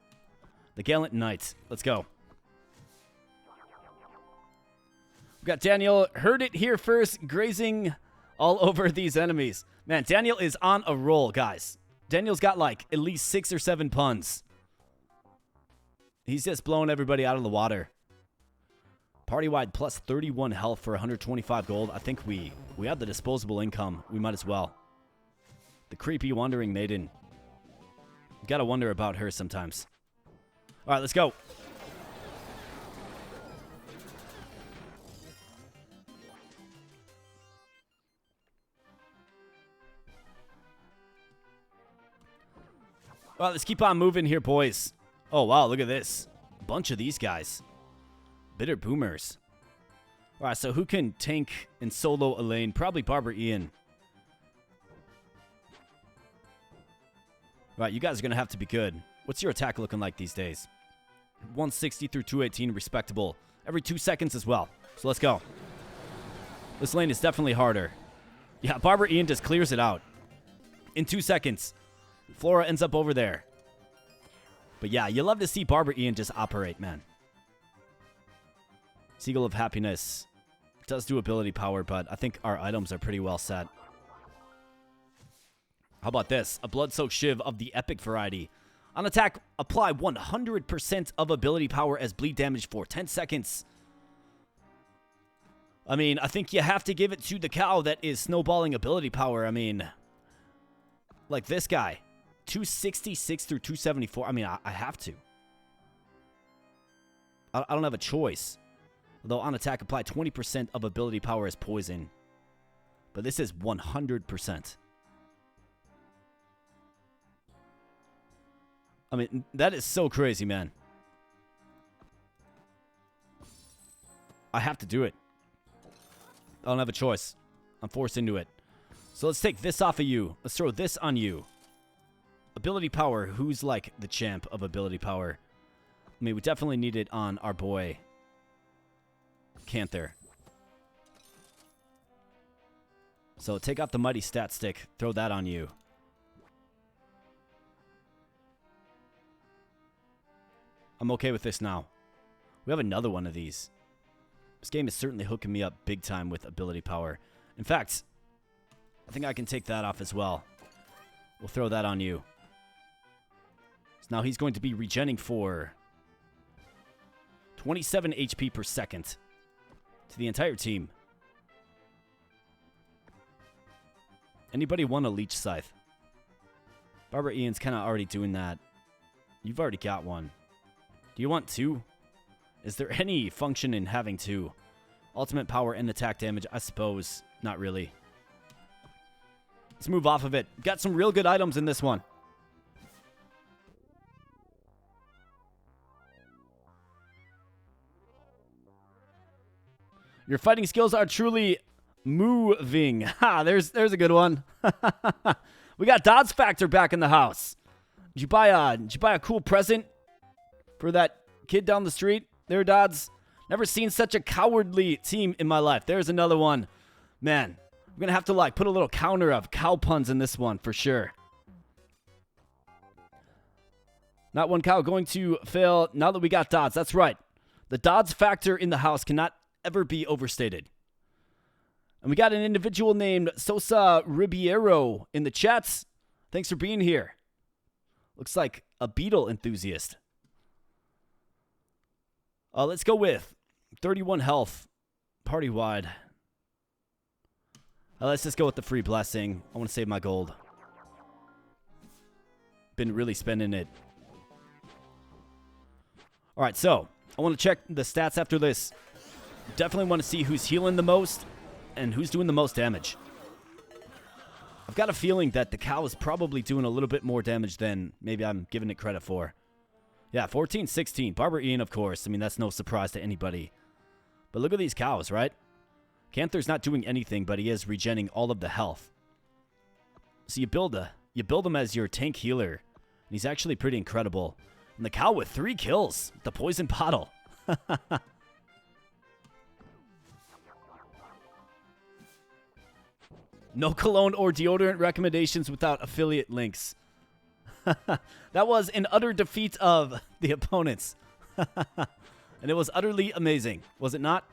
the Gallant Knights. Let's go. We got Daniel. Heard it here first, grazing all over these enemies. Man, Daniel is on a roll, guys. Daniel's got like at least 6 or 7 puns. He's just blowing everybody out of the water. Party-wide plus 31 health for 125 gold. I think we have the disposable income. We might as well. The creepy wandering maiden. Gotta wonder about her sometimes. All right, let's go. All right, let's keep on moving here, boys. Oh, wow, look at this. A bunch of these guys. Bitter boomers. All right, so who can tank and solo a lane? Probably Barber Ian. All right, you guys are going to have to be good. What's your attack looking like these days? 160 through 218, respectable. Every 2 seconds as well. So let's go. This lane is definitely harder. Yeah, Barber Ian just clears it out. In 2 seconds. Flora ends up over there. But yeah, you love to see Barber Ian just operate, man. Seagull of Happiness does do ability power, but I think our items are pretty well set. How about this? A Blood-Soaked Shiv of the epic variety. On attack, apply 100% of ability power as bleed damage for 10 seconds. I mean, I think you have to give it to the cow that is snowballing ability power. I mean, like this guy. 266 through 274. I mean, I have to. I don't have a choice. Although on attack, apply 20% of ability power as poison. But this is 100%. I mean, that is so crazy, man. I have to do it. I don't have a choice. I'm forced into it. So let's take this off of you. Let's throw this on you. Ability power. Who's like the champ of ability power? I mean, we definitely need it on our boy Canther. So take out the mighty stat stick. Throw that on you. I'm okay with this now. We have another one of these. This game is certainly hooking me up big time with ability power. In fact, I think I can take that off as well. We'll throw that on you. So now he's going to be regenning for 27 HP per second to the entire team. Anybody want a Leech Scythe? Barber Ian's kind of already doing that. You've already got one. Do you want 2? Is there any function in having 2? Ultimate power and attack damage, I suppose. Not really. Let's move off of it. Got some real good items in this one. Your fighting skills are truly moving. Ha, there's a good one. We got Dodds Factor back in the house. Did you buy a cool present for that kid down the street there, Dodds? Never seen such a cowardly team in my life. There's another one. Man, I'm going to have to like put a little counter of cow puns in this one for sure. Not one cow going to fail now that we got Dodds. That's right. The Dodds factor in the house cannot ever be overstated. And we got an individual named Sosa Ribeiro in the chats. Thanks for being here. Looks like a beetle enthusiast. Let's go with 31 health, party-wide. Let's just go with the free blessing. I want to save my gold. Been really spending it. All right, so I want to check the stats after this. Definitely want to see who's healing the most and who's doing the most damage. I've got a feeling that the cow is probably doing a little bit more damage than maybe I'm giving it credit for. Yeah, 14, 16. Barber Ian, of course. I mean, that's no surprise to anybody. But look at these cows, right? Canther's not doing anything, but he is regenning all of the health. So you build him as your tank healer. And he's actually pretty incredible. And the cow with 3 kills. The poison bottle. No cologne or deodorant recommendations without affiliate links. That was an utter defeat of the opponents. And it was utterly amazing, was it not?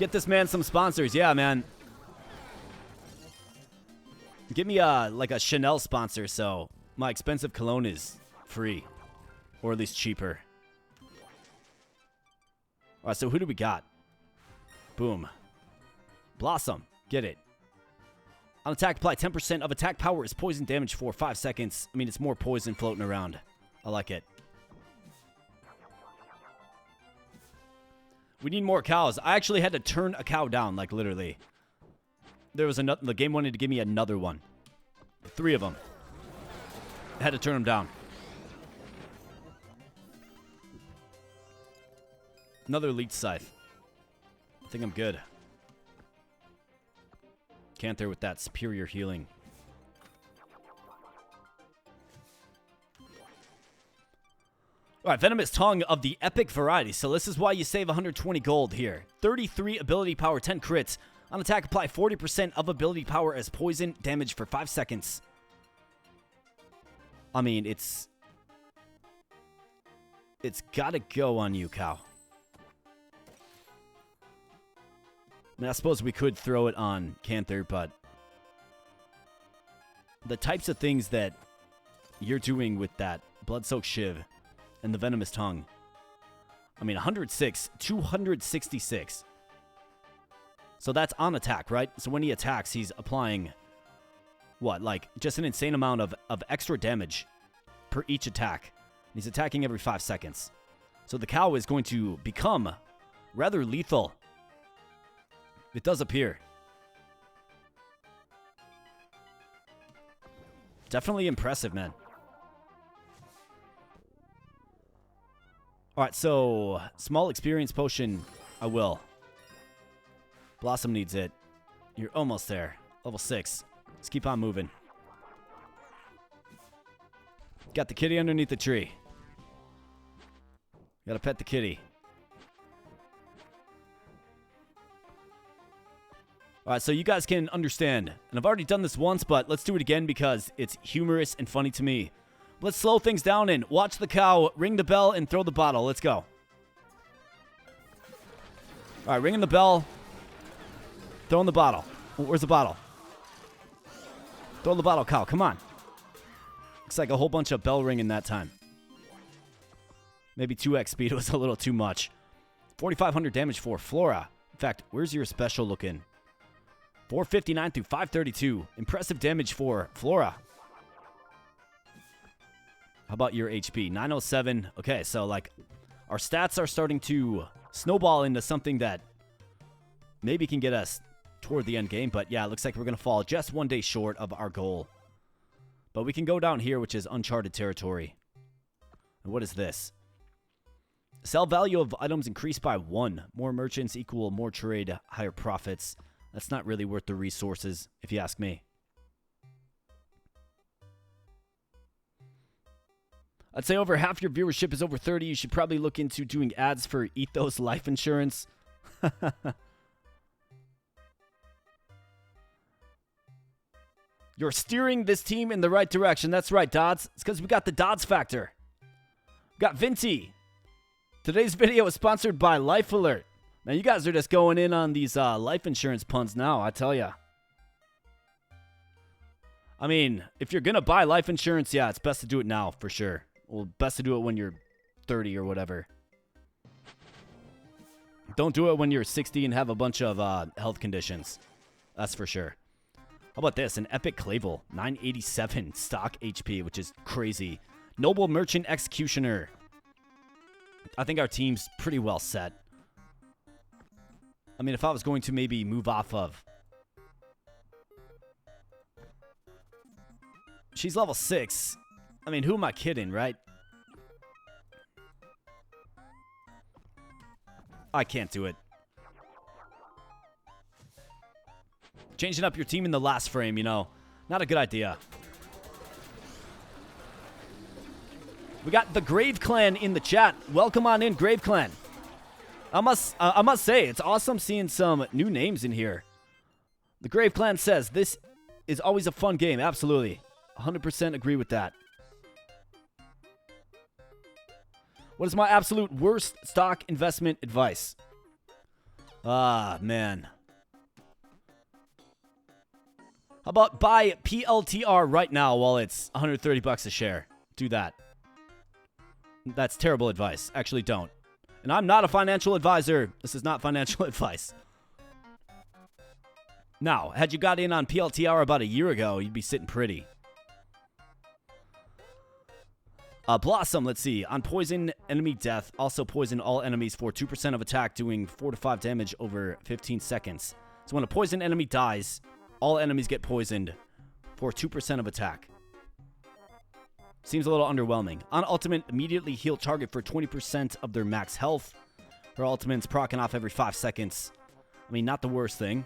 Get this man some sponsors. Yeah, man. Give me like a Chanel sponsor so my expensive cologne is free. Or at least cheaper. Alright, so who do we got? Boom. Blossom. Get it. On attack, apply 10% of attack power is poison damage for 5 seconds. I mean, it's more poison floating around. I like it. We need more cows. I actually had to turn a cow down, like literally. There was another. The game wanted to give me another one. 3 of them. I had to turn them down. Another leech scythe. I think I'm good. Canther with that superior healing. Alright, Venomous Tongue of the epic variety. So this is why you save 120 gold here. 33 ability power, 10 crits. On attack, apply 40% of ability power as poison damage for 5 seconds. I mean, it's gotta go on you, cow. I mean, I suppose we could throw it on Canther, but the types of things that you're doing with that Blood-Soaked Shiv and the Venomous Tongue. I mean, 106, 266. So that's on attack, right? So when he attacks, he's applying, what, like just an insane amount of extra damage per each attack. And he's attacking every 5 seconds. So the cow is going to become rather lethal. It does appear. Definitely impressive, man. Alright, so small experience potion, I will. Blossom needs it. You're almost there. Level 6. Let's keep on moving. Got the kitty underneath the tree. Gotta pet the kitty. Alright, so you guys can understand. And I've already done this once, but let's do it again because it's humorous and funny to me. Let's slow things down and watch the cow, ring the bell, and throw the bottle. Let's go. Alright, ringing the bell. Throwing the bottle. Where's the bottle? Throw the bottle, cow. Come on. Looks like a whole bunch of bell ringing that time. Maybe 2x speed was a little too much. 4,500 damage for Flora. In fact, where's your special looking? 459 through 532. Impressive damage for Flora. How about your HP? 907. Okay, so like our stats are starting to snowball into something that maybe can get us toward the end game. But yeah, it looks like we're going to fall just 1 day short of our goal. But we can go down here, which is uncharted territory. And what is this? Sell value of items increased by 1. More merchants equal more trade, higher profits. That's not really worth the resources, if you ask me. I'd say over half your viewership is over 30. You should probably look into doing ads for Ethos Life Insurance. You're steering this team in the right direction. That's right, Dodds. It's because we got the Dodds factor. We got Vinty. Today's video is sponsored by Life Alert. Man, you guys are just going in on these life insurance puns now, I tell ya. I mean, if you're going to buy life insurance, yeah, it's best to do it now, for sure. Well, best to do it when you're 30 or whatever. Don't do it when you're 60 and have a bunch of health conditions. That's for sure. How about this? An Epic Clavel. 987 stock HP, which is crazy. Noble Merchant Executioner. I think our team's pretty well set. I mean, if I was going to maybe move off of... She's level 6. I mean, who am I kidding, right? I can't do it. Changing up your team in the last frame, you know. Not a good idea. We got the Grave Clan in the chat. Welcome on in, Grave Clan. I must say, it's awesome seeing some new names in here. The Grave Clan says, this is always a fun game. Absolutely. 100% agree with that. What is my absolute worst stock investment advice? Ah, man. How about buy PLTR right now while it's 130 bucks a share? Do that. That's terrible advice. Actually, don't. And I'm not a financial advisor. This is not financial advice. Now, had you got in on PLTR about a year ago, you'd be sitting pretty. Blossom, let's see. On poison, enemy death. Also poison all enemies for 2% of attack, doing 4 to 5 damage over 15 seconds. So when a poison enemy dies, all enemies get poisoned for 2% of attack. Seems a little underwhelming. On ultimate, immediately heal target for 20% of their max health. Her ultimate's proccing off every 5 seconds. I mean, not the worst thing.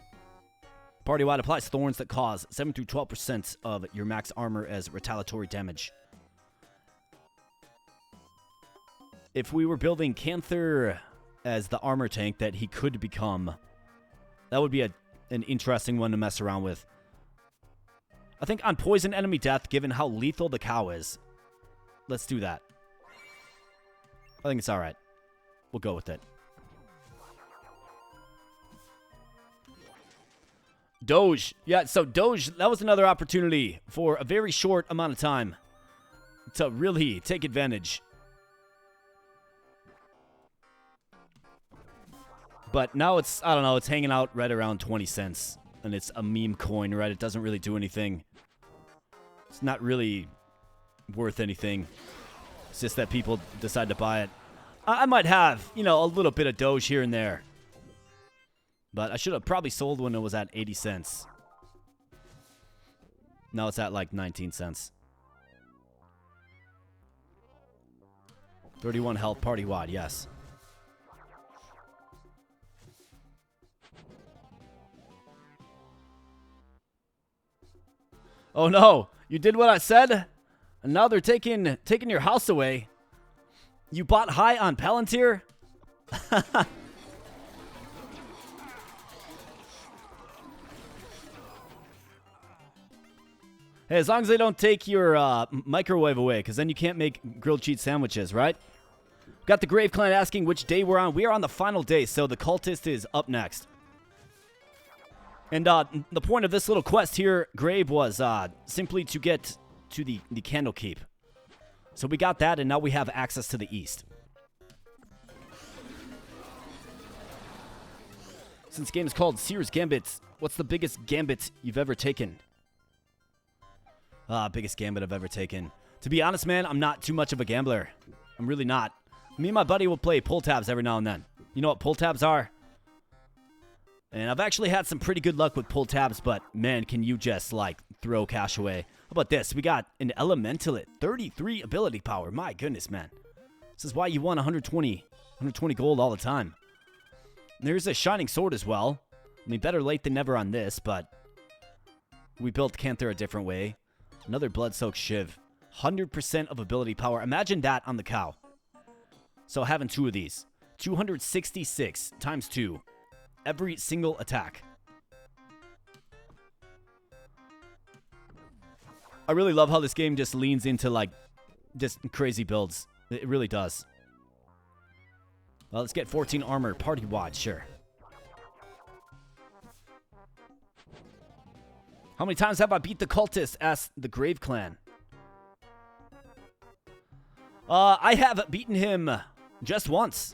Party-wide applies thorns that cause 7 through 12% of your max armor as retaliatory damage. If we were building Canther as the armor tank that he could become, that would be an interesting one to mess around with. I think on poison enemy death, given how lethal the cow is, let's do that. I think it's all right. We'll go with it. Doge. Yeah, so Doge, that was another opportunity for a very short amount of time to really take advantage. But now it's, I don't know, it's hanging out right around 20 cents. And it's a meme coin, right? It doesn't really do anything. It's not really worth anything. It's just that people decide to buy it. I might have, you know, a little bit of Doge here and there. But I should have probably sold when it was at 80 cents. Now it's at like 19 cents. 31 health party-wide, yes. Oh no, you did what I said? And now they're taking your house away. You bought high on Palantir? Hey, as long as they don't take your microwave away, because then you can't make grilled cheese sandwiches, right? Got the Grave Clan asking which day we're on. We are on the final day, so the cultist is up next. And the point of this little quest here, Grave, was simply to get to the Candlekeep. So we got that, and now we have access to the east. Since the game is called Seer's Gambit, what's the biggest gambit you've ever taken? Biggest gambit I've ever taken. To be honest, man, I'm not too much of a gambler. I'm really not. Me and my buddy will play pull tabs every now and then. You know what pull tabs are? And I've actually had some pretty good luck with pull tabs, but man, can you just, like, throw cash away. How about this? We got an Elemental at 33 ability power. My goodness, man. This is why you won 120 gold all the time. And there's a Shining Sword as well. I mean, better late than never on this, but we built Canther a different way. Another Blood-Soaked Shiv. 100% of ability power. Imagine that on the cow. So having two of these. 266 times 2. Every single attack. I really love how this game just leans into, like, just crazy builds. It really does. Well, let's get 14 armor. Party-wide, sure. How many times have I beat the cultist? Asked the Grave Clan. I have beaten him just once.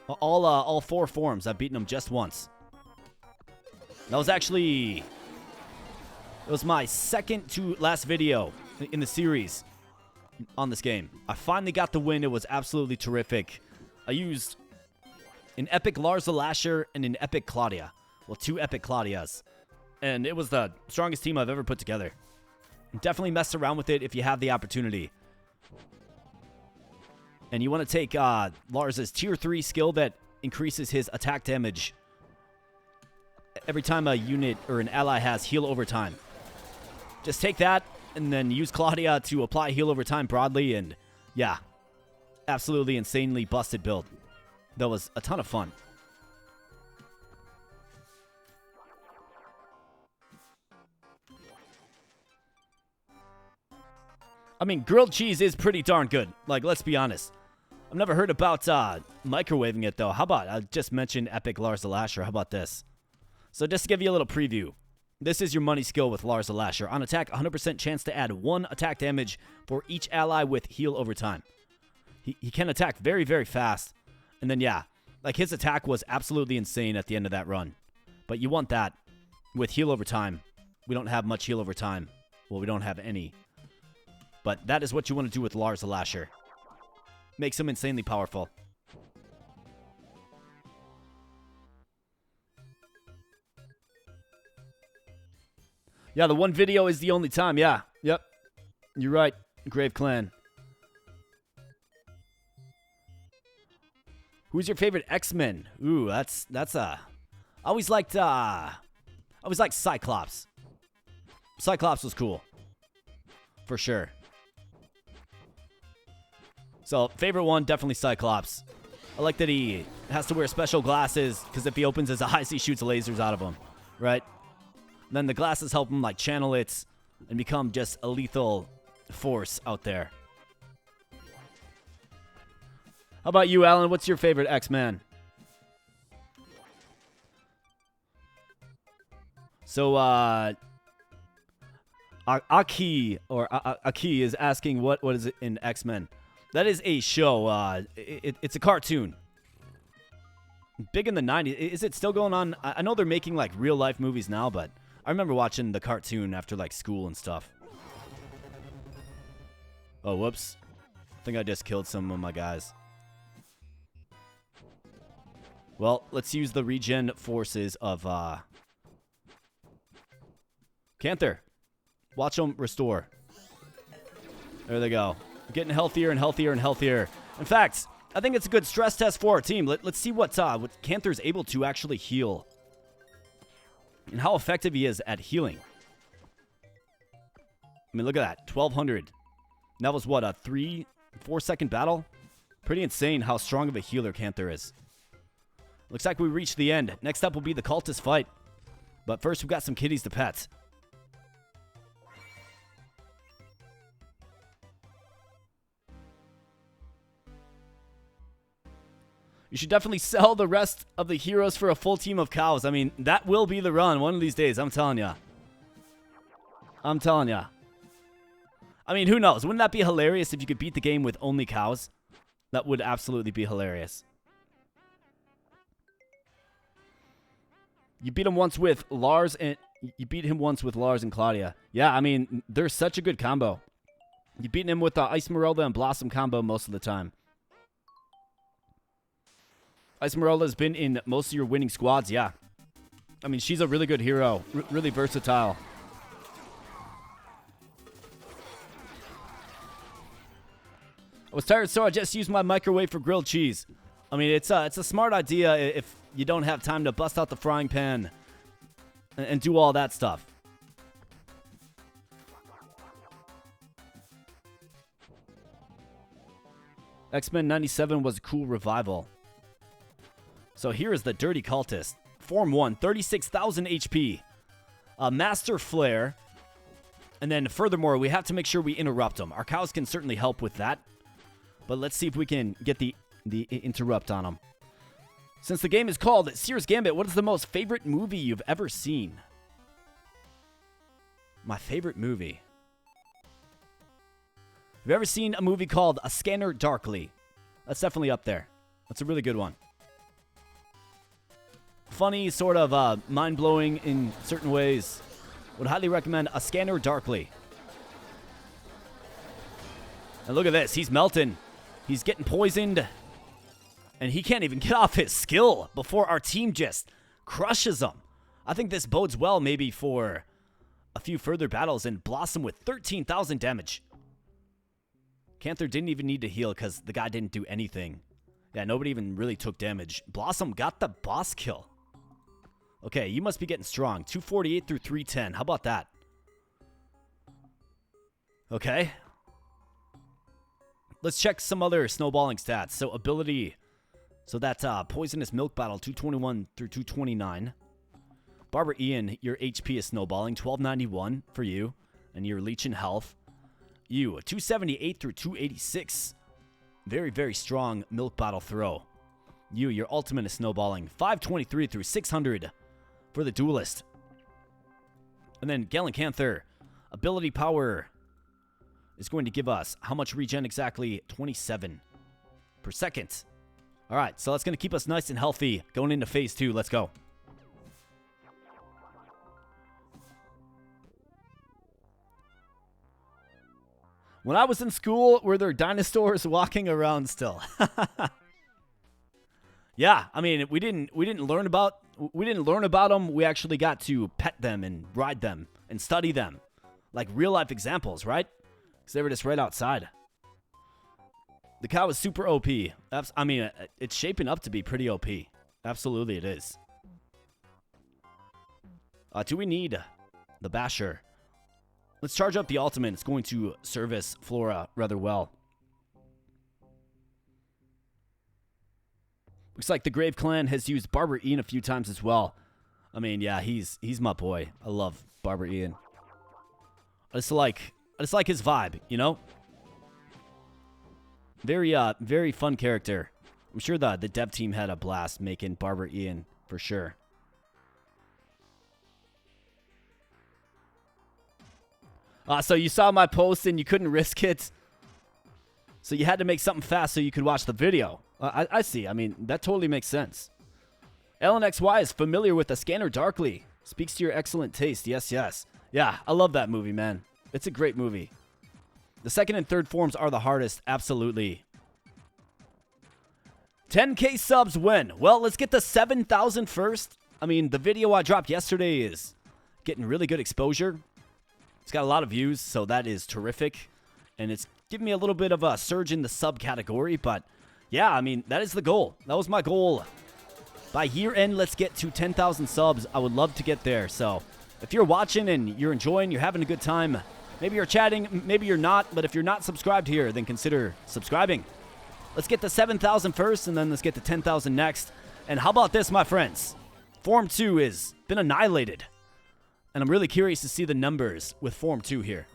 All 4 forms, I've beaten him just once. That was actually... It was my second to last video in the series on this game. I finally got the win. It was absolutely terrific. I used an epic Lars the Lasher and an epic Claudia. Well, 2 epic Claudias. And it was the strongest team I've ever put together. Definitely mess around with it if you have the opportunity. And you want to take Lars's tier 3 skill that increases his attack damage every time a unit or an ally has heal over time. Just take that and then use Claudia to apply heal over time broadly, and yeah, absolutely insanely busted build. That was a ton of fun. I mean, grilled cheese is pretty darn good. Like, let's be honest. I've never heard about microwaving it, though. How about I just mentioned Epic Lars the Lasher. How about this? So just to give you a little preview, this is your money skill with Lars the Lasher. On attack, 100% chance to add 1 attack damage for each ally with heal over time. He can attack very, very fast. And then, yeah, like his attack was absolutely insane at the end of that run. But you want that with heal over time. We don't have much heal over time. Well, we don't have any. But that is what you want to do with Lars the Lasher. Makes him insanely powerful. Yeah, the one video is the only time. Yeah. Yep. You're right, Grave Clan. Who's your favorite X-Men? Ooh, that's I always liked Cyclops. Cyclops was cool. For sure. So, favorite one, definitely Cyclops. I like that he has to wear special glasses, because if he opens his eyes, he shoots lasers out of them. Right? Then the glasses help him, like, channel it and become just a lethal force out there. How about you, Alan? What's your favorite X-Men? So, Aki is asking what is it in X-Men? That is a show. It's a cartoon. Big in the 90s. Is it still going on? I know they're making like real life movies now, but I remember watching the cartoon after like school and stuff. Oh, whoops. I think I just killed some of my guys. Well, let's use the regen forces of Canther. Watch them restore. There they go. Getting healthier and healthier and healthier. In fact, I think it's a good stress test for our team. Let's see what Canther's able to actually heal. And how effective he is at healing. I mean, look at that. 1,200. That was what, a 3-4 second battle? Pretty insane how strong of a healer Canther is. Looks like we reached the end. Next up will be the cultist fight. But first, we've got some kitties to pet. You should definitely sell the rest of the heroes for a full team of cows. I mean, that will be the run one of these days. I'm telling ya. I'm telling ya. I mean, who knows? Wouldn't that be hilarious if you could beat the game with only cows? That would absolutely be hilarious. You beat him once with Lars and Claudia. Yeah, I mean, they're such a good combo. You beat him with the Icemeralda and Blossom combo most of the time. Icemeralda has been in most of your winning squads, yeah. I mean, she's a really good hero. Really versatile. I was tired, so I just used my microwave for grilled cheese. I mean, it's a smart idea if you don't have time to bust out the frying pan and do all that stuff. X-Men 97 was a cool revival. So here is the Dirty Cultist. Form 1, 36,000 HP. Master Flare. And then furthermore, we have to make sure we interrupt them. Our cows can certainly help with that. But let's see if we can get the interrupt on them. Since the game is called Seer's Gambit, what is the most favorite movie you've ever seen? My favorite movie. Have you ever seen a movie called A Scanner Darkly? That's definitely up there. That's a really good one. Funny, sort of mind-blowing in certain ways. Would highly recommend A Scanner Darkly. And look at this. He's melting. He's getting poisoned. And he can't even get off his skill before our team just crushes him. I think this bodes well maybe for a few further battles. And Blossom with 13,000 damage. Canther didn't even need to heal because the guy didn't do anything. Yeah, nobody even really took damage. Blossom got the boss kill. Okay, you must be getting strong. 248 through 310. How about that? Okay. Let's check some other snowballing stats. So ability. So that's Poisonous Milk Bottle, 221 through 229. Barbara Ian, your HP is snowballing, 1291 for you. And your leech in health. You, 278 through 286. Very, very strong milk bottle throw. Your ultimate is snowballing. 523 through 600 for the duelist. And then Candlekeep, ability power is going to give us how much regen exactly? 27 per second. All right, so that's going to keep us nice and healthy going into phase 2. Let's go. When I was in school, were there dinosaurs walking around still? Yeah, I mean, we didn't learn about them. We actually got to pet them and ride them and study them, like real life examples, right? Because they were just right outside. The cow is super OP. I mean, it's shaping up to be pretty OP. Absolutely, it is. Do we need the basher? Let's charge up the ultimate. It's going to service Flora rather well. Looks like the Grave Clan has used Barber Ian a few times as well. I mean, yeah, he's my boy. I love Barber Ian. I just like his vibe, you know? Very fun character. I'm sure the dev team had a blast making Barber Ian for sure. So you saw my post and you couldn't risk it. So you had to make something fast so you could watch the video. I see. I mean, that totally makes sense. LNXY is familiar with the scanner darkly. Speaks to your excellent taste. Yes, yes. Yeah, I love that movie, man. It's a great movie. The second and third forms are the hardest. Absolutely. 10K subs when? Well, let's get the 7,000 first. I mean, the video I dropped yesterday is getting really good exposure. It's got a lot of views, so that is terrific. And it's giving me a little bit of a surge in the sub category, but yeah, I mean, that is the goal. That was my goal. By year end, let's get to 10,000 subs. I would love to get there. So if you're watching and you're enjoying, you're having a good time, maybe you're chatting, maybe you're not, but if you're not subscribed here, then consider subscribing. Let's get to 7,000 first, and then let's get to 10,000 next. And how about this, my friends? Form 2 has been annihilated. And I'm really curious to see the numbers with Form 2 here.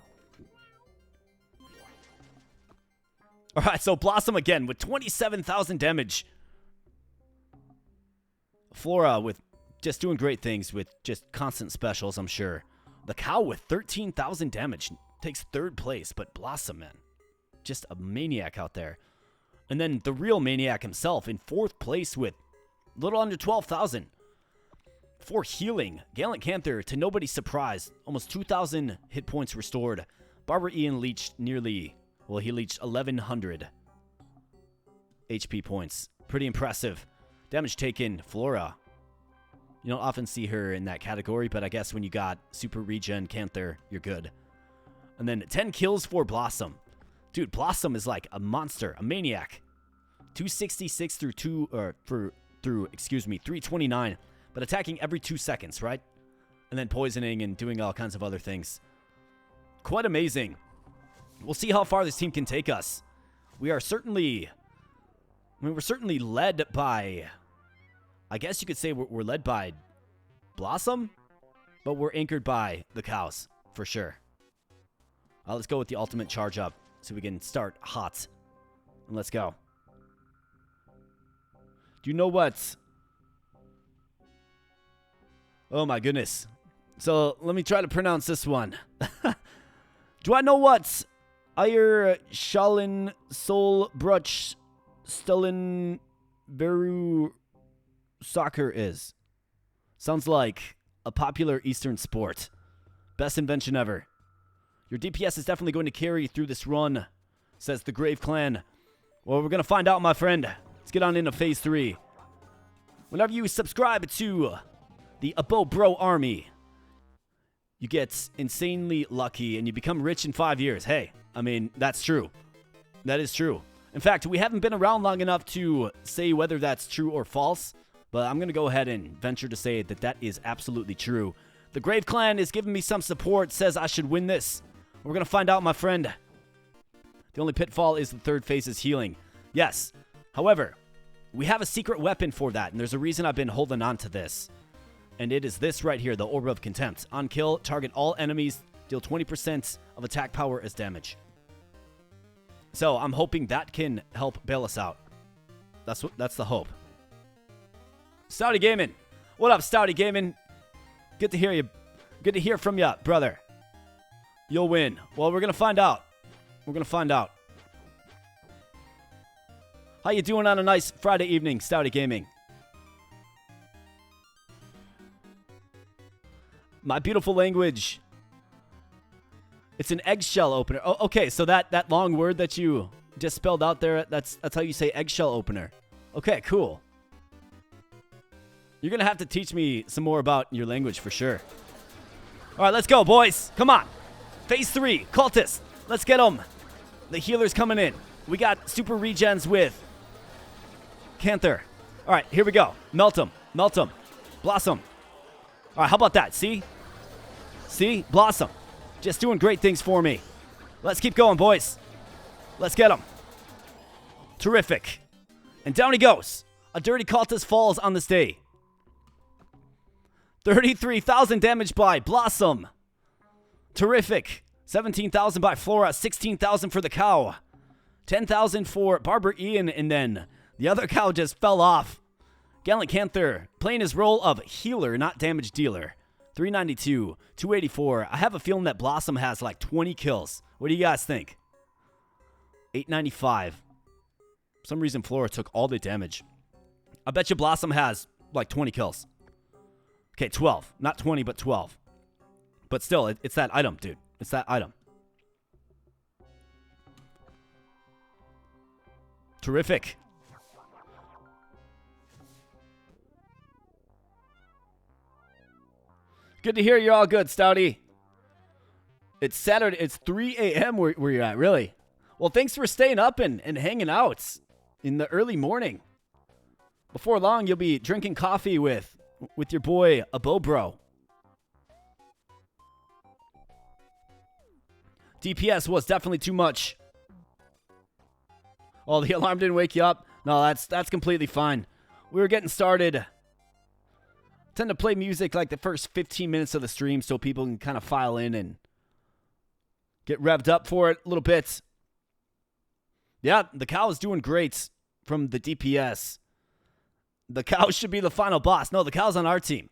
All right, so Blossom again with 27,000 damage. Flora with just doing great things with just constant specials, I'm sure. The cow with 13,000 damage takes third place, but Blossom, man, just a maniac out there. And then the real maniac himself in fourth place with a little under 12,000. For healing, Candlekeep, to nobody's surprise, almost 2,000 hit points restored. Barber Ian leached nearly, well, he leached 1,100 HP points. Pretty impressive. Damage taken, Flora. You don't often see her in that category, but I guess when you got super regen Canther, you're good. And then 10 kills for Blossom. Dude, Blossom is like a monster, a maniac. 266 through 329. But attacking every 2 seconds, right? And then poisoning and doing all kinds of other things. Quite amazing. We'll see how far this team can take us. We are certainly... I mean, we're certainly led by... I guess you could say we're led by Blossom. But we're anchored by the cows, for sure. Let's go with the ultimate charge up. So we can start hot. And let's go. Do you know what... Oh my goodness. So let me try to pronounce this one. Do I know what Ayer Shalin Sol Bruch Stulin Veru soccer is? Sounds like a popular Eastern sport. Best invention ever. Your DPS is definitely going to carry you through this run, says the Grave Clan. Well, we're going to find out, my friend. Let's get on into phase 3. Whenever you subscribe to the Abo Bro Army, you get insanely lucky and you become rich in 5 years. Hey, I mean, that's true. That is true. In fact, we haven't been around long enough to say whether that's true or false, but I'm going to go ahead and venture to say that that is absolutely true. The Grave Clan is giving me some support, says I should win this. We're going to find out, my friend. The only pitfall is the third phase is healing. Yes. However, we have a secret weapon for that, and there's a reason I've been holding on to this. And it is this right here, the Orb of Contempt. On kill, target all enemies, deal 20% of attack power as damage. So I'm hoping that can help bail us out. That's the hope. Stouty Gaming. What up, Stouty Gaming? Good to hear you. Good to hear from you, brother. You'll win. Well, we're going to find out. We're going to find out. How you doing on a nice Friday evening, Stouty Gaming? My beautiful language. It's an eggshell opener. Oh, okay, so that long word that you just spelled out there, that's how you say eggshell opener. Okay, cool. You're going to have to teach me some more about your language for sure. All right, let's go, boys. Come on. Phase 3, cultists. Let's get them. The healer's coming in. We got super regens with Canther. All right, here we go. Melt them. Melt them. Blossom. All right, how about that? See? See? Blossom. Just doing great things for me. Let's keep going, boys. Let's get him. Terrific. And down he goes. A dirty cultist falls on this day. 33,000 damage by Blossom. Terrific. 17,000 by Flora. 16,000 for the cow. 10,000 for Barber Ian. And then the other cow just fell off. Gallant Canther playing his role of healer, not damage dealer. 392, 284. I have a feeling that Blossom has like 20 kills. What do you guys think? 895. For some reason, Flora took all the damage. I bet you Blossom has like 20 kills. Okay, 12. Not 20, but 12. But still, it's that item, dude. It's that item. Terrific. Good to hear you're all good, Stouty. It's Saturday. It's 3 a.m. where you're at, really. Well, thanks for staying up and hanging out in the early morning. Before long, you'll be drinking coffee with your boy, Abobro. DPS was definitely too much. Oh, the alarm didn't wake you up? No, that's completely fine. We were getting started. Tend to play music like the first 15 minutes of the stream so people can kind of file in and get revved up for it a little bit. Yeah, the cow is doing great from the DPS. The cow should be the final boss. No, the cow's on our team.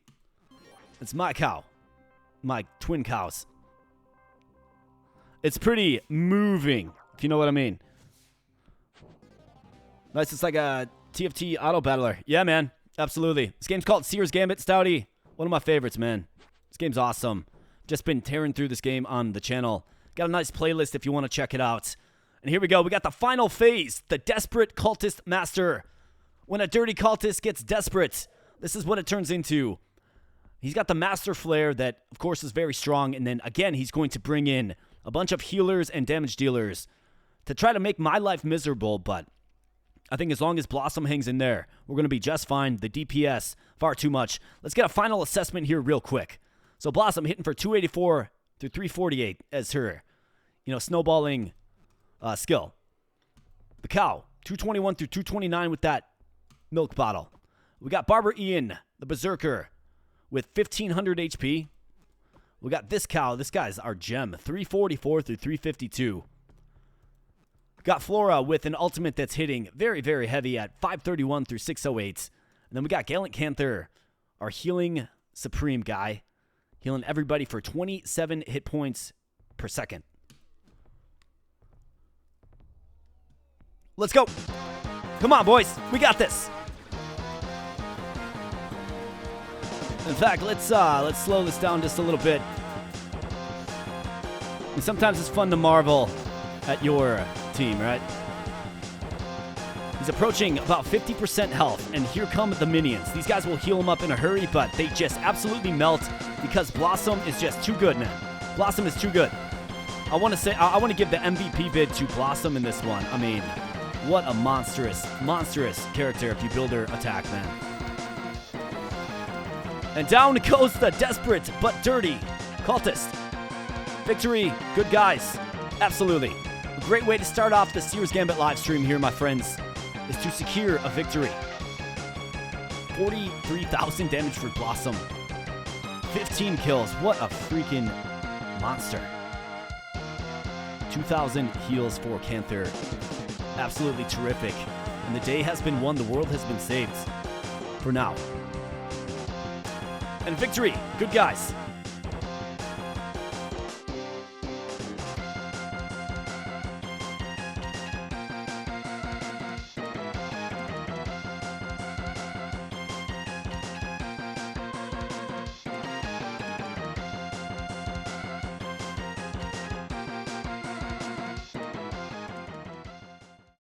It's my cow. My twin cows. It's pretty moving, if you know what I mean. Nice, it's like a TFT autobattler. Yeah, man. Absolutely. This game's called Seer's Gambit, Stouty. One of my favorites, man. This game's awesome. Just been tearing through this game on the channel. Got a nice playlist if you want to check it out. And here we go. We got the final phase. The Desperate Cultist Master. When a dirty cultist gets desperate, this is what it turns into. He's got the Master Flare that, of course, is very strong. And then, again, he's going to bring in a bunch of healers and damage dealers to try to make my life miserable, but I think as long as Blossom hangs in there, we're going to be just fine. The DPS, far too much. Let's get a final assessment here real quick. So Blossom hitting for 284 through 348 as her, snowballing skill. The cow, 221 through 229 with that milk bottle. We got Barber Ian, the Berserker, with 1,500 HP. We got this cow. This guy's our gem, 344 through 352. Got Flora with an ultimate that's hitting very, very heavy at 531 through 608. And then we got Gallant Canther, our healing supreme guy, healing everybody for 27 hit points per second. Let's go. Come on, boys. We got this. In fact, let's slow this down just a little bit. And sometimes it's fun to marvel at your team, right? He's approaching about 50% health, and here come the minions. These guys will heal him up in a hurry, but they just absolutely melt because Blossom is just too good, man. Blossom is too good. I want to give the MVP bid to Blossom in this one. I mean, what a monstrous character if you build her attack, man. And down goes the desperate but dirty cultist. Victory, good guys. Absolutely. A great way to start off the Seer's Gambit live stream here, my friends, is to secure a victory. 43,000 damage for Blossom. 15 kills. What a freaking monster. 2,000 heals for Canther. Absolutely terrific. And the day has been won. The world has been saved. For now. And victory. Good guys.